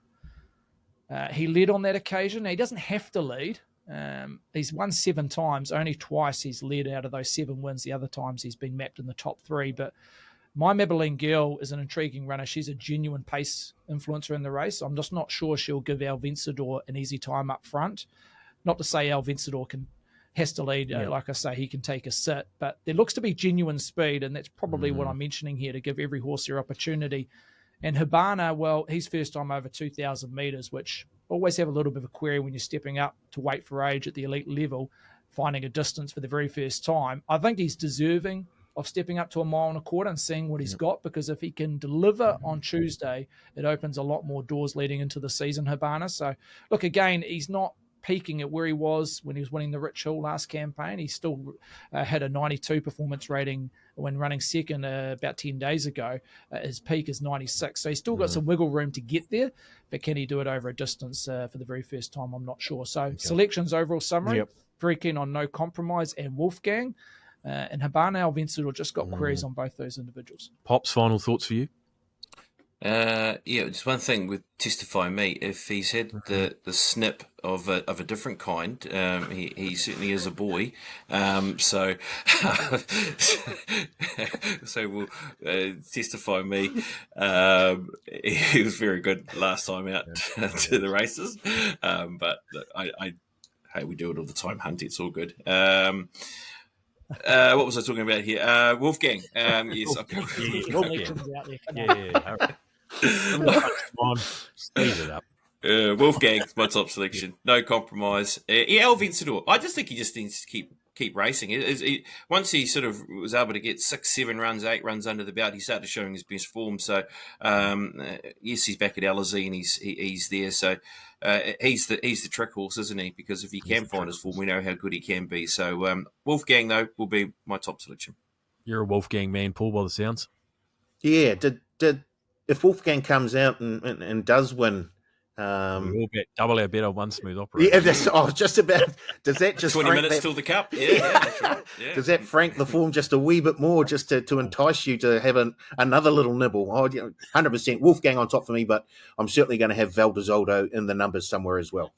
He led on that occasion. Now, he doesn't have to lead. He's won 7 times. Only twice he's led out of those 7 wins. The other times he's been mapped in the top 3. But My Maybelline Girl is an intriguing runner. She's a genuine pace influencer in the race. I'm just not sure she'll give Al Vencedor an easy time up front. Not to say Al Vencedor has to lead. Like I say, he can take a sit. But there looks to be genuine speed, and that's probably what I'm mentioning here, to give every horse their opportunity. And Habana, well, he's first time over 2,000 metres, which always have a little bit of a query when you're stepping up to weight for age at the elite level, finding a distance for the very first time. I think he's deserving of stepping up to 1.25 miles and seeing what he's got, because if he can deliver on Tuesday, it opens a lot more doors leading into the season, Habana. So, look, again, he's not peaking at where he was when he was winning the Rich Hill last campaign. He still had a 92 performance rating when running second about 10 days ago. His peak is 96. So he's still got some wiggle room to get there, but can he do it over a distance for the very first time? I'm not sure. So selections overall summary, very keen on No Compromise and Wolfgang. And Habana Al Vencedor just got queries on both those individuals. Pops, final thoughts for you? Just one thing with Testify Me. If he's had the snip of a different kind, he certainly is a boy. So we'll Testify Me. He was very good last time out to the races. But hey, we do it all the time, Hunt. It's all good. What was I talking about here? Wolfgang. Yes, Come on, speed it up. Wolfgang's my top selection. No Compromise. Al Vencedor. I just think he just needs to keep racing. Once he sort of was able to get 6, 7 runs, 8 runs under the belt, he started showing his best form. So yes, he's back at Ellerslie and he's there. So he's the trick horse, isn't he? Because if he can find his form, we know how good he can be. So Wolfgang, though, will be my top selection. You're a Wolfgang man, Paul, by the sounds. Yeah, if Wolfgang comes out and does win, we'll bet double our bet on one smooth operator. Yeah, just about. Does that just 20 minutes till the cup? Yeah, that's right. Yeah. Does that frank the form just a wee bit more, just to entice you to have another little nibble? 100% Wolfgang on top for me, but I'm certainly going to have Valdezoldo in the numbers somewhere as well.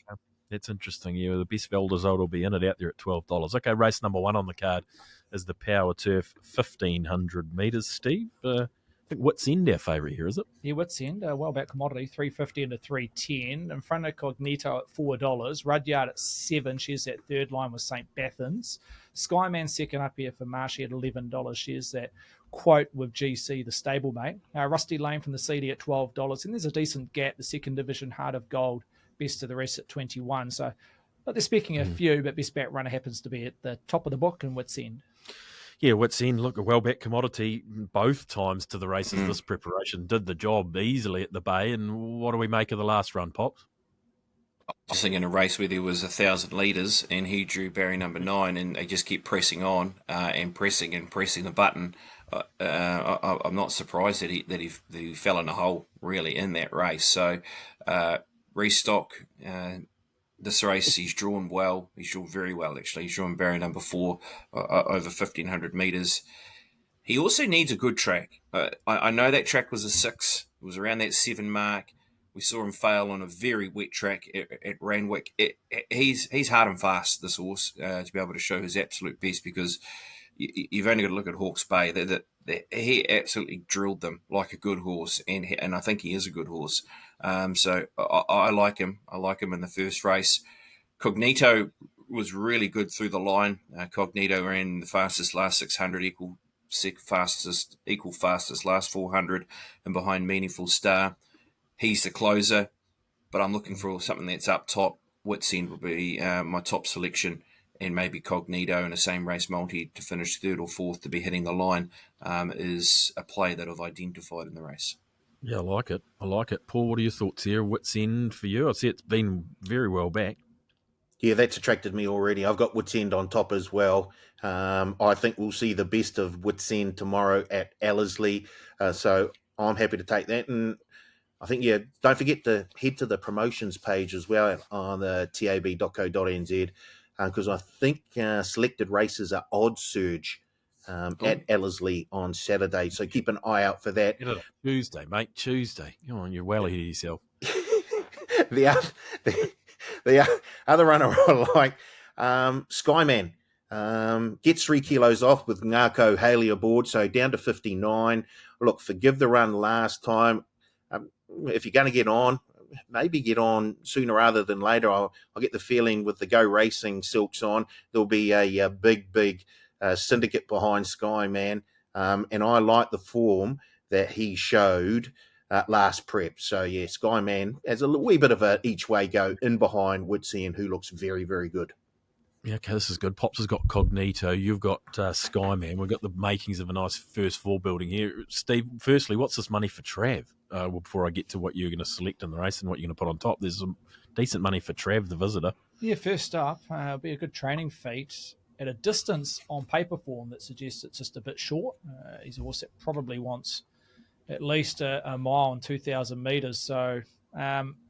That's interesting. Yeah, the best Valdezoldo will be in it out there at $12. Okay, race number 1 on the card is the Power Turf 1,500 metres, Steve. I think Wits End our favourite here, is it? Yeah, Wits End, well back commodity, $3.50 into $3.10. In front of Cognito at $4. Rudyard at $7. She's that third line with St. Bathans. Skyman second up here for Marshy at $11. She's that quote with GC, the stablemate. Rusty Lane from the CD at $12. And there's a decent gap. The second division, Heart of Gold, best of the rest at 21. So they're speaking a few, but best back runner happens to be at the top of the book in Wits End. Yeah, Wits End, look, a well-back commodity both times to the races. This preparation did the job easily at the Bay. And what do we make of the last run, Pops? I was thinking a race where there was 1,000 leaders and he drew barrier number 9 and they just kept pressing on and pressing the button. I'm not surprised that he fell in a hole really in that race. So restock. This race, he's drawn well. He's drawn very well, actually. He's drawn barrier number 4 over 1,500 metres. He also needs a good track. I know that track was a 6. It was around that 7 mark. We saw him fail on a very wet track at Randwick. He's hard and fast, this horse, to be able to show his absolute best, because you've only got to look at Hawke's Bay. That he absolutely drilled them like a good horse, and I think he is a good horse. So I like him. I like him in the first race. Cognito was really good through the line. Cognito ran the fastest last 600, equal fastest last 400, and behind Meaningful Star. He's the closer, but I'm looking for something that's up top. Wits End will be my top selection, and maybe Cognito in a same race multi to finish 3rd or 4th to be hitting the line is a play that I've identified in the race. Yeah, I like it. Paul, what are your thoughts here? Wits End for you? I see it's been very well back. Yeah, that's attracted me already. I've got Wits End on top as well. I think we'll see the best of Wits End tomorrow at Ellerslie. So I'm happy to take that. And I think, don't forget to head to the promotions page as well on the tab.co.nz, because I think selected races are Odd Surge at Ellerslie on Saturday. So keep an eye out for that. Tuesday, mate. Tuesday. Come on, you're well ahead of yourself. the other, the other runner I like, Skyman. Gets 3 kilos off with Ngako Haley aboard, so down to 59. Look, forgive the run last time. If you're going to get on, maybe get on sooner rather than later. I'll get the feeling with the Go Racing silks on, there'll be a big syndicate behind Skyman. And I like the form that he showed last prep. So, yeah, Skyman has a wee bit of a each-way go in behind Woodsy, who looks very, very good. Yeah, okay, this is good. Pops has got Cognito. You've got Skyman. We've got the makings of a nice first four building here. Steve, firstly, what's this money for Trav? Well, before I get to what you're going to select in the race and what you're going to put on top, there's some decent money for Trav, the visitor. Yeah, first up, it'll be a good training feat at a distance on paper form that suggests it's just a bit short. He's a horse that probably wants at least a mile and 2,000 metres. So,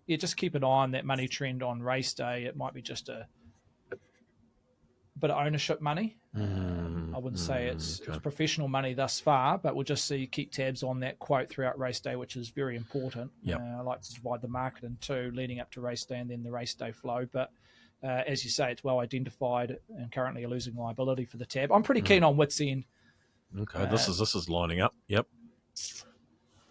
just keep an eye on that money trend on race day. It might be just a bit of ownership money. I wouldn't say it's professional money thus far, but we'll just keep tabs on that quote throughout race day, which is very important. Yep. I like to divide the market in two, leading up to race day and then the race day flow. But as you say, it's well identified and currently a losing liability for the tab. I'm pretty keen on Wits End. Okay, this is lining up. Yep.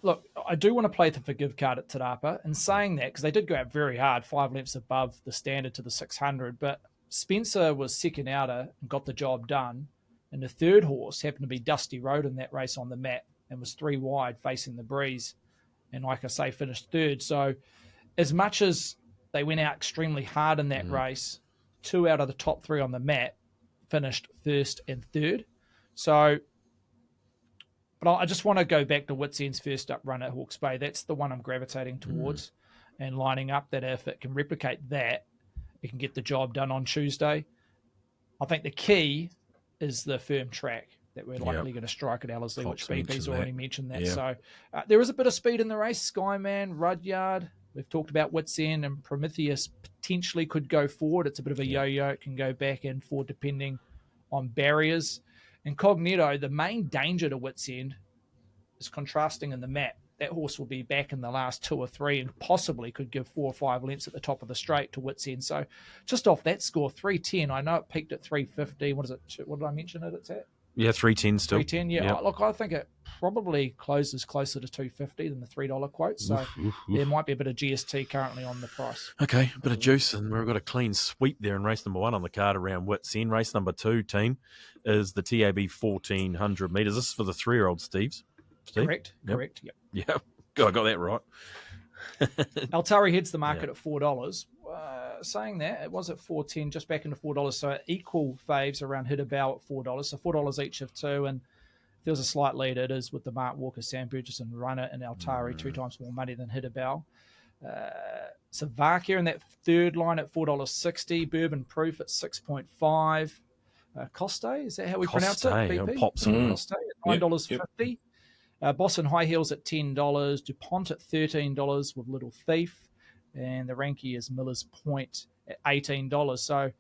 Look, I do want to play the forgive card at Te Rapa. And saying that, because they did go out very hard, 5 lengths above the standard to the 600, but Spencer was second outer and got the job done. And the third horse happened to be Dusty Road in that race on the mat and was 3 wide facing the breeze. And like I say, finished third. So as much as they went out extremely hard in that race, 2 out of the top 3 on the mat finished first and third. So, but I just want to go back to Wits End's first up run at Hawke's Bay. That's the one I'm gravitating towards and lining up that if it can replicate that, it can get the job done on Tuesday. I think the key is the firm track that we're likely going to strike at Ellerslie, which BP's already mentioned that. So there is a bit of speed in the race. Skyman, Rudyard, we've talked about Wits End, and Prometheus potentially could go forward. It's a bit of a yo-yo. It can go back and forth depending on barriers. And Cognito, the main danger to Wits End is contrasting in the mat. That horse will be back in the last 2 or 3 and possibly could give 4 or 5 lengths at the top of the straight to Wits End. So just off that score, 310. I know it peaked at 350. What is it? What did I mention it? It's at? Yeah, 310 still. 310, yeah. Yep. Look, I think it probably closes closer to 250 than the $3 quote. So there might be a bit of GST currently on the price. Okay, a bit of juice, and we've got a clean sweep there in race number 1 on the card around Wits End. Race number 2, team, is the TAB 1400 metres. This is for the 3-year-old Steve. Correct. Correct. Yep. Yeah. God, I got that right. Altari heads the market at $4. Saying that, it was at $4.10, just back into $4. So equal faves around Hidabao at $4. So $4 each of 2. And if there's a slight lead, it is with the Mark Walker, Sam Burgess, and Runner and Altari 2 times more money than Hidabao. Savakia in that third line at $4.60. Bourbon Proof at 6.5. Coste, is that how we pronounce it? BP? Pops. Coste at $9.50. Boston High Heels at $10, DuPont at $13 with Little Thief, and the Ranky is Miller's Point at $18. So,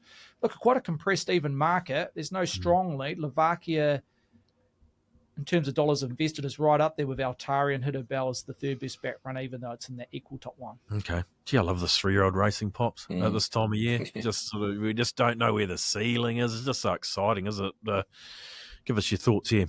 look, quite a compressed even market. There's no strong lead. Lavakia, in terms of dollars invested, is right up there with Altari, and Hidabao is the third best back run, even though it's in that equal top 1. Okay. Gee, I love this 3-year-old racing, Pops, at this time of year. We just don't know where the ceiling is. It's just so exciting, isn't it? Give us your thoughts here.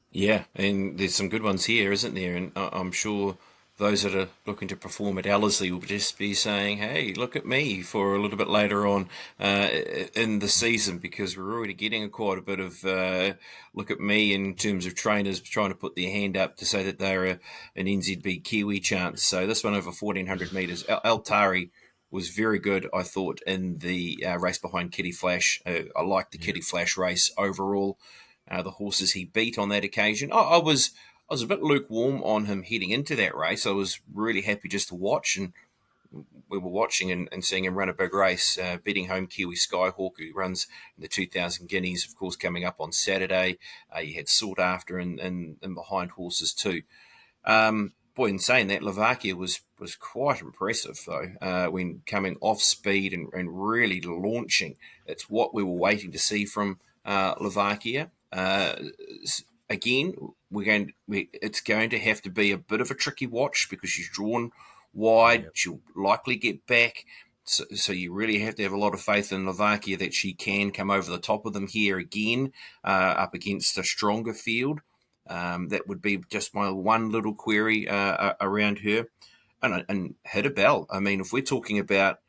Yeah, and there's some good ones here, isn't there? And I'm sure those that are looking to perform at Ellerslie will just be saying, hey, look at me for a little bit later on in the season, because we're already getting quite a bit of look at me in terms of trainers trying to put their hand up to say that they're an NZB Kiwi chance. So this one over 1,400 metres, Altari was very good, I thought, in the race behind Kitty Flash. I liked the Kitty Flash race overall. The horses he beat on that occasion. I was a bit lukewarm on him heading into that race. I was really happy just to watch, and we were watching and seeing him run a big race, beating home Kiwi Skyhawk, who runs in the 2,000 guineas, of course, coming up on Saturday. You had Sought After and behind horses too. Boy, in saying that, Lavakia was quite impressive, though, when coming off speed and really launching. It's what we were waiting to see from Lavakia. Again, it's going to have to be a bit of a tricky watch, because she's drawn wide. Yep. She'll likely get back. So you really have to have a lot of faith in Slovakia that she can come over the top of them here again, up against a stronger field. That would be just my one little query around her. And hit a bell. I mean, if we're talking about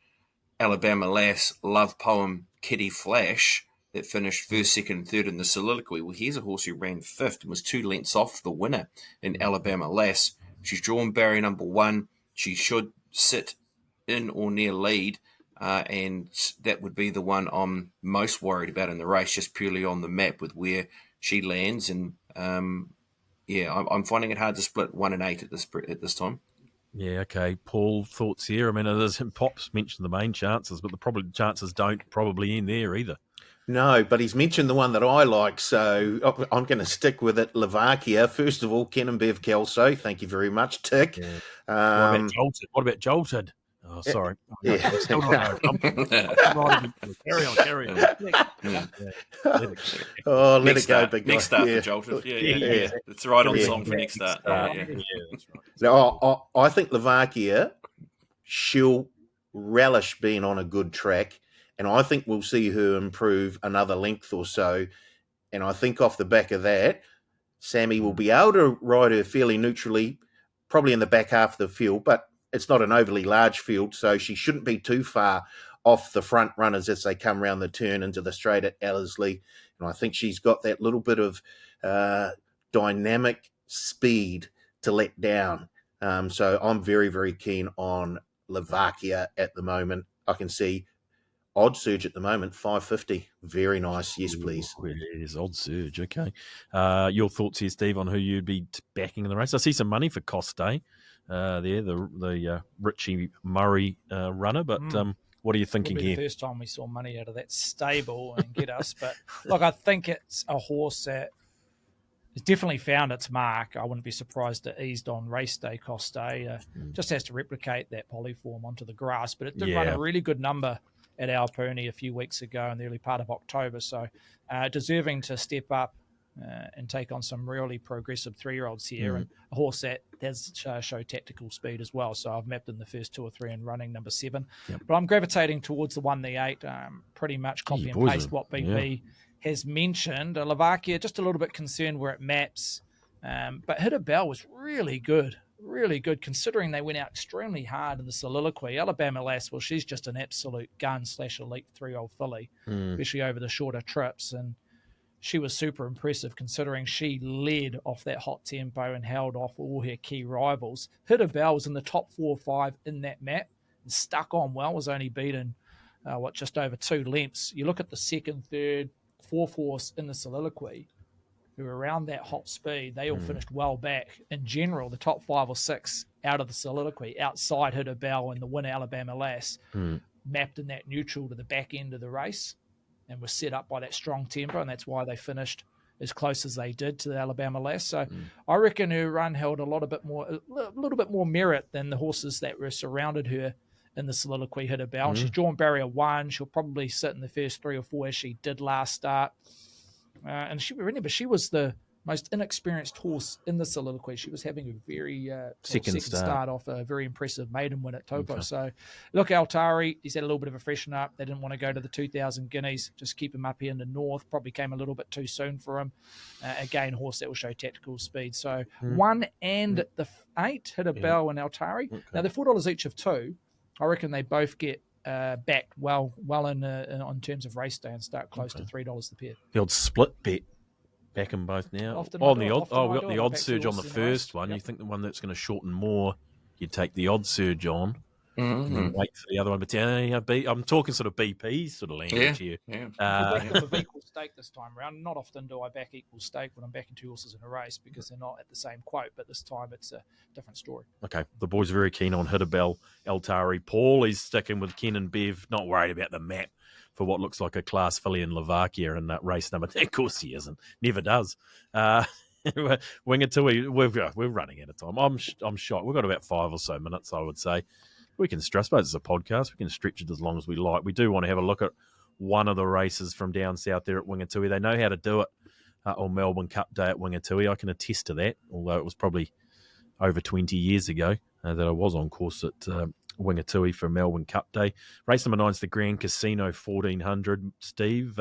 Alabama Lass, Love Poem, Kitty Flash, that finished first, second, and third in the soliloquy. Well, here's a horse who ran fifth and was 2 lengths off the winner in Alabama Lass. She's drawn barrier number 1. She should sit in or near lead, and that would be the one I'm most worried about in the race, just purely on the map with where she lands. And I'm finding it hard to split 1 and 8 at this time. Yeah, okay. Paul, thoughts here? I mean, Pop's mentioned the main chances, but the chances don't probably end there either. No, but he's mentioned the one that I like, so I'm going to stick with it. Slovakia. First of all, Ken and Bev Kelso. Thank you very much, Tick. Yeah. What about Jolted? Oh, sorry. Yeah. I'm still not Carry on. Let it go, big guy. Next start for Jolted. Yeah. It's right on song for next start. Yeah, that's right. No, I think Slovakia, she'll relish being on a good track, and I think we'll see her improve another length or so. And I think off the back of that, Sammy will be able to ride her fairly neutrally, probably in the back half of the field, but it's not an overly large field, so she shouldn't be too far off the front runners as they come round the turn into the straight at Ellerslie. And I think she's got that little bit of dynamic speed to let down. So I'm very, very keen on Slovakia at the moment. I can see Odd Surge at the moment, 550. Very nice. Yes, please. It is Odd Surge. Okay. Your thoughts here, Steve, on who you'd be backing in the race? I see some money for Coste. The Richie Murray runner, but what are you thinking It'll be here? the first time we saw money out of that stable and get us, but look, I think it's a horse that has definitely found its mark. I wouldn't be surprised to eased on race day. Coste just has to replicate that polyform onto the grass, but it did run a really good number at Alperne a few weeks ago in the early part of October, so deserving to step up and take on some really progressive 3-year-olds here, and a horse that does show tactical speed as well. So I've mapped in the first 2 or 3 and running number 7. Yep. But I'm gravitating towards the 1, the 8, pretty much copy and paste what BP has mentioned. Slovakia, just a little bit concerned where it maps, but Hit a Bell was really good considering they went out extremely hard in the soliloquy. Alabama Lass, well, she's just an absolute gun/elite 3-year-old filly, especially over the shorter trips, and she was super impressive considering she led off that hot tempo and held off all her key rivals. Hit a Bell was in the top 4 or 5 in that map and stuck on well, was only beaten, just over 2 lengths. You look at the 2nd, 3rd, 4th horse in the soliloquy, who were around that hot speed, they all finished well back. In general, the top 5 or 6 out of the soliloquy, outside Hit a Bell and the winner Alabama Lass, mapped in that neutral to the back end of the race, and was set up by that strong tempo, and that's why they finished as close as they did to the Alabama Lass. So I reckon her run held a little bit more merit than the horses that were surrounded her in the soliloquy. Hit a Bell. She's drawn barrier 1. She'll probably sit in the first 3 or 4 as she did last start. And she was the most inexperienced horse in the soliloquy. She was having a very second start off a very impressive maiden win at Taupo. Okay. So, look, Altari, he's had a little bit of a freshen up. They didn't want to go to the 2,000 guineas, just keep him up here in the north. Probably came a little bit too soon for him. Again, horse that will show tactical speed. So, 1 and the 8, Hit a Bell and Altari. Okay. Now, they're $4 each of 2. I reckon they both get backed well in terms of race day and start close to $3 the pair. The old split bet. Back them both now. We've got the odd surge on the first one. Yep. You think the one that's going to shorten more, you take the odd surge on and then wait for the other one. But I'm talking sort of BP sort of language here. Yeah. I back them with equal stake this time around. Not often do I back equal stake when I'm backing 2 horses in a race because they're not at the same quote, but this time it's a different story. Okay. The boys are very keen on Hit a Bell, Altari. Paul is sticking with Ken and Bev, not worried about the map for what looks like a class filly in Slovakia in that race number. Of course he isn't. Never does. Wingatui, we're running out of time. I'm shocked. We've got about 5 or so minutes, I would say. We can stress, I suppose it's a podcast. We can stretch it as long as we like. We do want to have a look at one of the races from down south there at Wingatui. They know how to do it on Melbourne Cup Day at Wingatui. I can attest to that, although it was probably over 20 years ago. that I was on course at Wingatui for Melbourne Cup Day. Race number 9 is the Grand Casino 1400. Steve,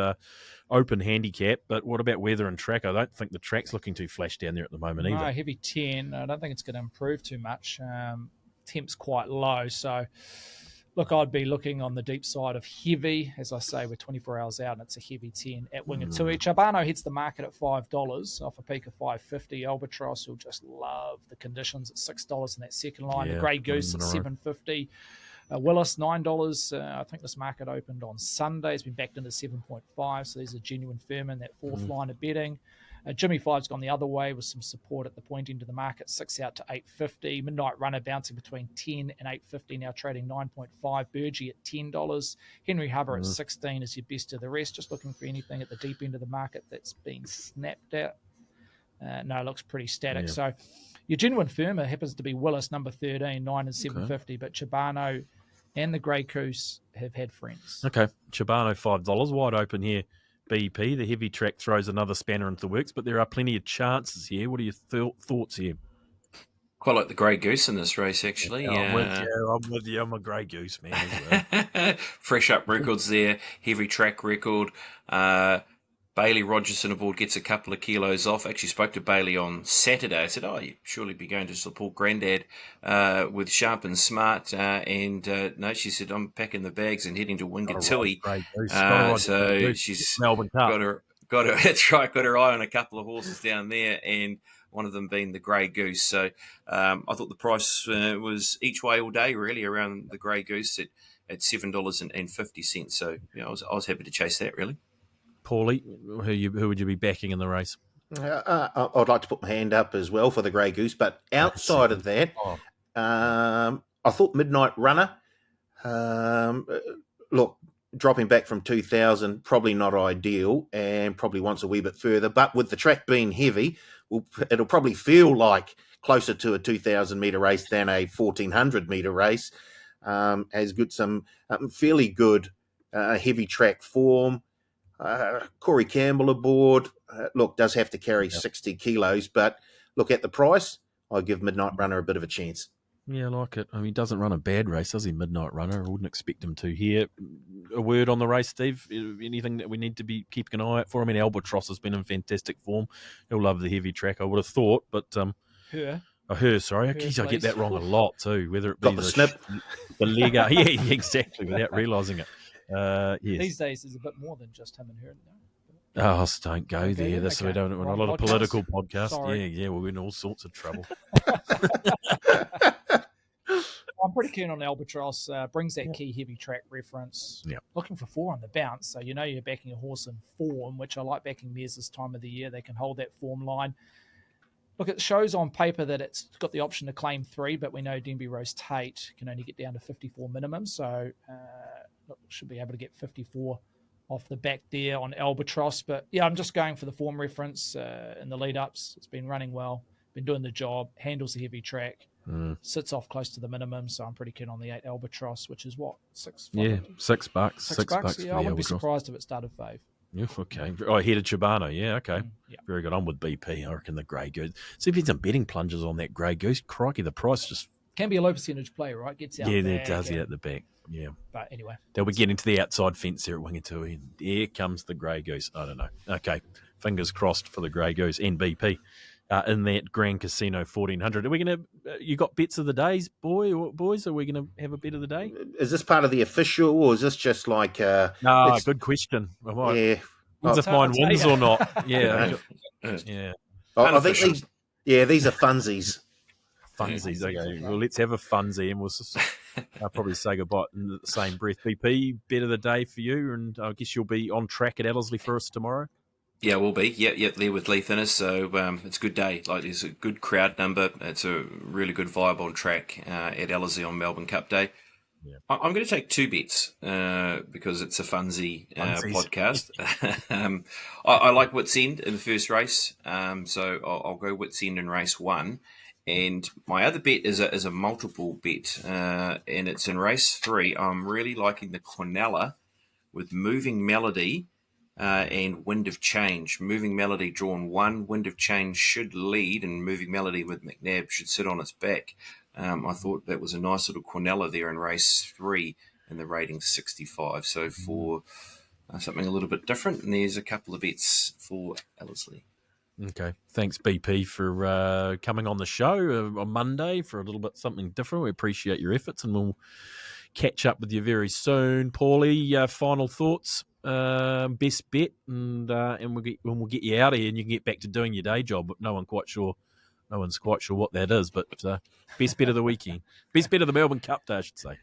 open handicap, but what about weather and track? I don't think the track's looking too flash down there at the moment either. No, heavy 10. I don't think it's going to improve too much. Temp's quite low, so look, I'd be looking on the deep side of heavy. As I say, we're 24 hours out, and it's a heavy 10 at Wingatui. Charbonneau hits the market at $5 off a peak of $5.50. Albatross will just love the conditions at $6 in that second line. The Grey Goose at $7.50. Willis, $9. I think this market opened on Sunday. It's been backed into 7.5, so there's a genuine firm in that fourth line of betting. Jimmy Five's gone the other way with some support at the point end of the market, 6 out to $8.50. Midnight Runner bouncing between 10 and $8.50, now trading 9.5. Burgee at $10. Henry Hubber at 16 is your best of the rest. Just looking for anything at the deep end of the market that's been snapped out. No, it looks pretty static. Yeah. So your genuine firmer happens to be Willis, number 13, 9 and 7.50, but Charbonneau and the Grey Goose have had friends. Okay, Charbonneau $5, wide open here. BP, the heavy track throws another spanner into the works, but there are plenty of chances here. What are your thoughts here? Quite like the Grey Goose in this race, actually. I'm with you. I'm a Grey Goose man as well. Fresh up records there, heavy track record. Bailey Rogerson aboard gets a couple of kilos off. Actually spoke to Bailey on Saturday. I said, you'd surely be going to support Grandad with Sharp and Smart. No, she said, I'm packing the bags and heading to Wingatui. So she's Melbourne Cup. got her, that's right, got her eye on a couple of horses down there, and one of them being the Grey Goose. So I thought the price was each way all day, really, around the Grey Goose at $7.50. So I was happy to chase that, really. Paulie, who would you be backing in the race? I'd like to put my hand up as well for the Grey Goose, but outside of that, I thought Midnight Runner. Look, dropping back from 2,000, probably not ideal, and probably wants a wee bit further. But with the track being heavy, it'll probably feel like closer to a 2,000 metre race than a 1,400 metre race. Has got some fairly good heavy track form. Corey Campbell aboard. Look, does have to carry 60 kilos, but look at the price. I'll give Midnight Runner a bit of a chance. Yeah, I like it. I mean, he doesn't run a bad race, does he, Midnight Runner? I wouldn't expect him to here. A word on the race, Steve? Anything that we need to be keeping an eye out for? I mean, Albatross has been in fantastic form. He'll love the heavy track, I would have thought, but... Her, sorry. Geez, I get that wrong a lot too, whether it be the snip. The leg up. Yeah, exactly, without realising it. Yes. These days, there's a bit more than just him and her. Oh, don't go there. That's we don't. We're not a lot of political podcast. Sorry. Yeah, we're in all sorts of trouble. I'm pretty keen on Albatross. Brings that key heavy track reference. Yeah. Looking for 4 on the bounce, so you're backing a horse in form, which I like backing mares this time of the year. They can hold that form line. Look, it shows on paper that it's got the option to claim 3, but we know Denby Rose Tate can only get down to 54 minimum, so should be able to get 54 off the back there on Albatross. But yeah, I'm just going for the form reference in the lead-ups. It's been running well, been doing the job, handles the heavy track, sits off close to the minimum, so I'm pretty keen on the 8 Albatross, which is what, $6? Yeah, $6. $6 yeah, I wouldn't be surprised if it started fave. Yeah, okay. Oh, headed Charbonneau. Yeah, okay. Very good. I'm with BP. I reckon the Grey Goose. See if there's some betting plungers on that Grey Goose. Crikey, the price just... Can be a low percentage play, right? Gets out there. Yeah, it does. Yeah, at the back. Yeah. But anyway. They'll be getting to the outside fence there at Wingatui. And here comes the Grey Goose. I don't know. Okay. Fingers crossed for the Grey Goose and BP in that Grand Casino 1400. Are we going to... you got bets of the days, boys? Are we going to have a bet of the day? Is this part of the official, or is this just like... No, good question. Yeah. If mine wins or not. Yeah. Yeah. I think these are funsies. Funsies, okay. Well, let's have a funsie, and we'll probably say goodbye in the same breath. BP, bet of the day for you, and I guess you'll be on track at Ellerslie for us tomorrow. Yeah, we'll be. Yeah, there with Lee Finnis. So it's a good day. Like, there's a good crowd number. It's a really good vibe on track at Ellerslie on Melbourne Cup Day. Yeah. I'm going to take 2 bets because it's a funsy podcast. I like Wits End in the first race, so I'll go Wits End in race 1. And my other bet is a multiple bet, and it's in race 3. I'm really liking the Quinella with Moving Melody and Wind of Change. Moving Melody drawn 1. Wind of Change should lead, and Moving Melody with McNabb should sit on its back. I thought that was a nice little Quinella there in race 3, and the rating 65. So for something a little bit different, and there's a couple of bets for Ellerslie. Okay, thanks BP for coming on the show on Monday for a little bit something different. We appreciate your efforts, and we'll catch up with you very soon. Paulie, final thoughts, best bet, and we'll get you out of here, and you can get back to doing your day job. But no one's quite sure what that is. But best bet of the weekend, best bet of the Melbourne Cup Day, I should say.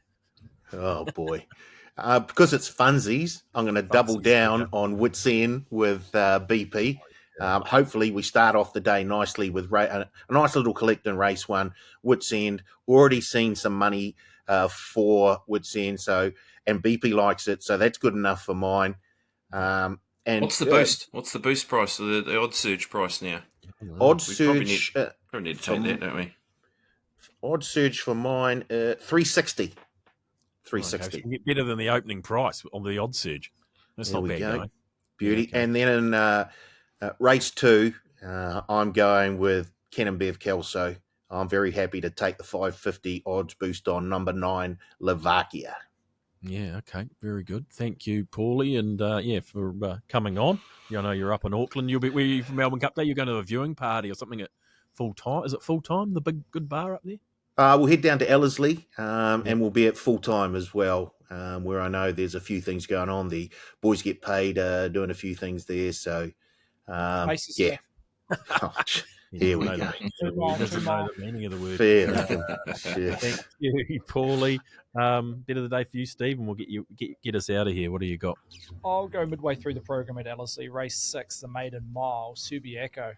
Oh boy. Because it's funsies, I'm going to double down on Wits End with BP. Hopefully we start off the day nicely with a nice little collect in race 1. Wits End, already seen some money for Wits End, and BP likes it, so that's good enough for mine. And what's the boost? What's the boost price? The odd surge price now? Odd surge. Probably need to take that, don't we? Odd surge for mine, 360. 360. Okay, get better than the opening price on the odd surge. That's there not bad, go. Going. Beauty. Okay. And then in race 2, I'm going with Ken and Bev Kelso. I'm very happy to take the 550 odds boost on number 9, Slovakia. Yeah, okay, very good. Thank you, Paulie, and for coming on. I know you're up in Auckland. Where are you from Melbourne Cup Day? You're going to a viewing party or something at full time? Is it full time? The big good bar up there? We'll head down to Ellerslie, and we'll be at full time as well. Where I know there's a few things going on. The boys get paid doing a few things there. So, yeah. Here we go. He doesn't know the meaning of the word. Fair. Thank you, Paulie. Bit of the day for you, Steve, and we'll get us out of here. What do you got? I'll go midway through the program at Ellerslie. Race 6, the maiden mile, Subiaco.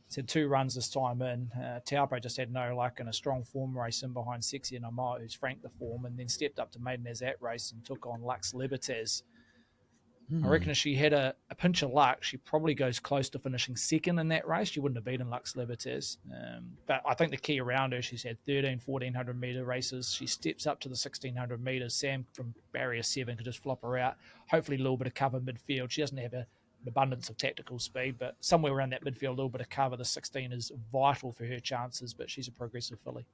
It's had 2 runs this time in. Taupo just had no luck in a strong form race in behind Sexy and Amar, who's franked the form, and then stepped up to maiden as that race and took on Lux Libertez. I reckon if she had a pinch of luck, she probably goes close to finishing second in that race. She wouldn't have beaten Lux Libertez. But I think the key around her, she's had 1,400 metre races. She steps up to the 1,600 metres. Sam from barrier 7 could just flop her out. Hopefully a little bit of cover midfield. She doesn't have an abundance of tactical speed, but somewhere around that midfield, a little bit of cover. The 16 is vital for her chances, but she's a progressive filly.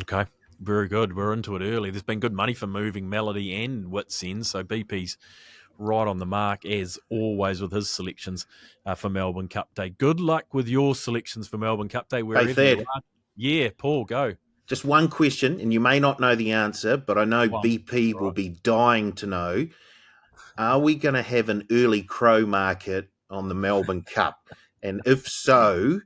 Okay, very good. We're into it early. There's been good money for moving Melody and Wits End, so BP's right on the mark, as always, with his selections for Melbourne Cup Day. Good luck with your selections for Melbourne Cup Day. Hey, you are. Yeah, Paul, go. Just one question, and you may not know the answer, but I know BP will be dying to know. Are we going to have an early crow market on the Melbourne Cup? And if so,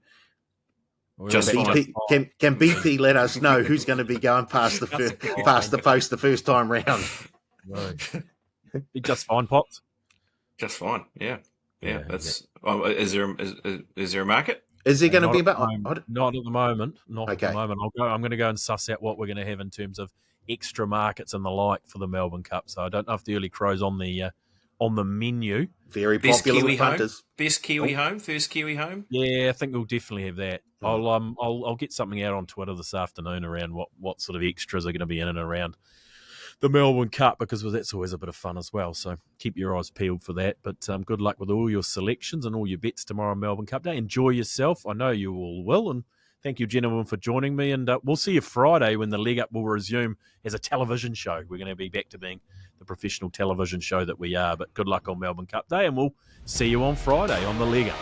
can BP let us know who's going to be going past the post the first time round? Right. Just fine, Pops. Just fine. Yeah. That's. Is there a market? Is there going to be about? Not at the moment. Not okay. At the moment. I'm going to go and suss out what we're going to have in terms of extra markets and the like for the Melbourne Cup. So I don't know if the early crow's on the menu. Very popular with punters. Best Kiwi home. First Kiwi home. Yeah, I think we'll definitely have that. I'll get something out on Twitter this afternoon around what sort of extras are going to be in and around the Melbourne Cup, because that's always a bit of fun as well. So keep your eyes peeled for that. But good luck with all your selections and all your bets tomorrow on Melbourne Cup Day. Enjoy yourself. I know you all will. And thank you, gentlemen, for joining me. And we'll see you Friday when the leg up will resume as a television show. We're going to be back to being the professional television show that we are. But good luck on Melbourne Cup Day, and we'll see you on Friday on the leg up.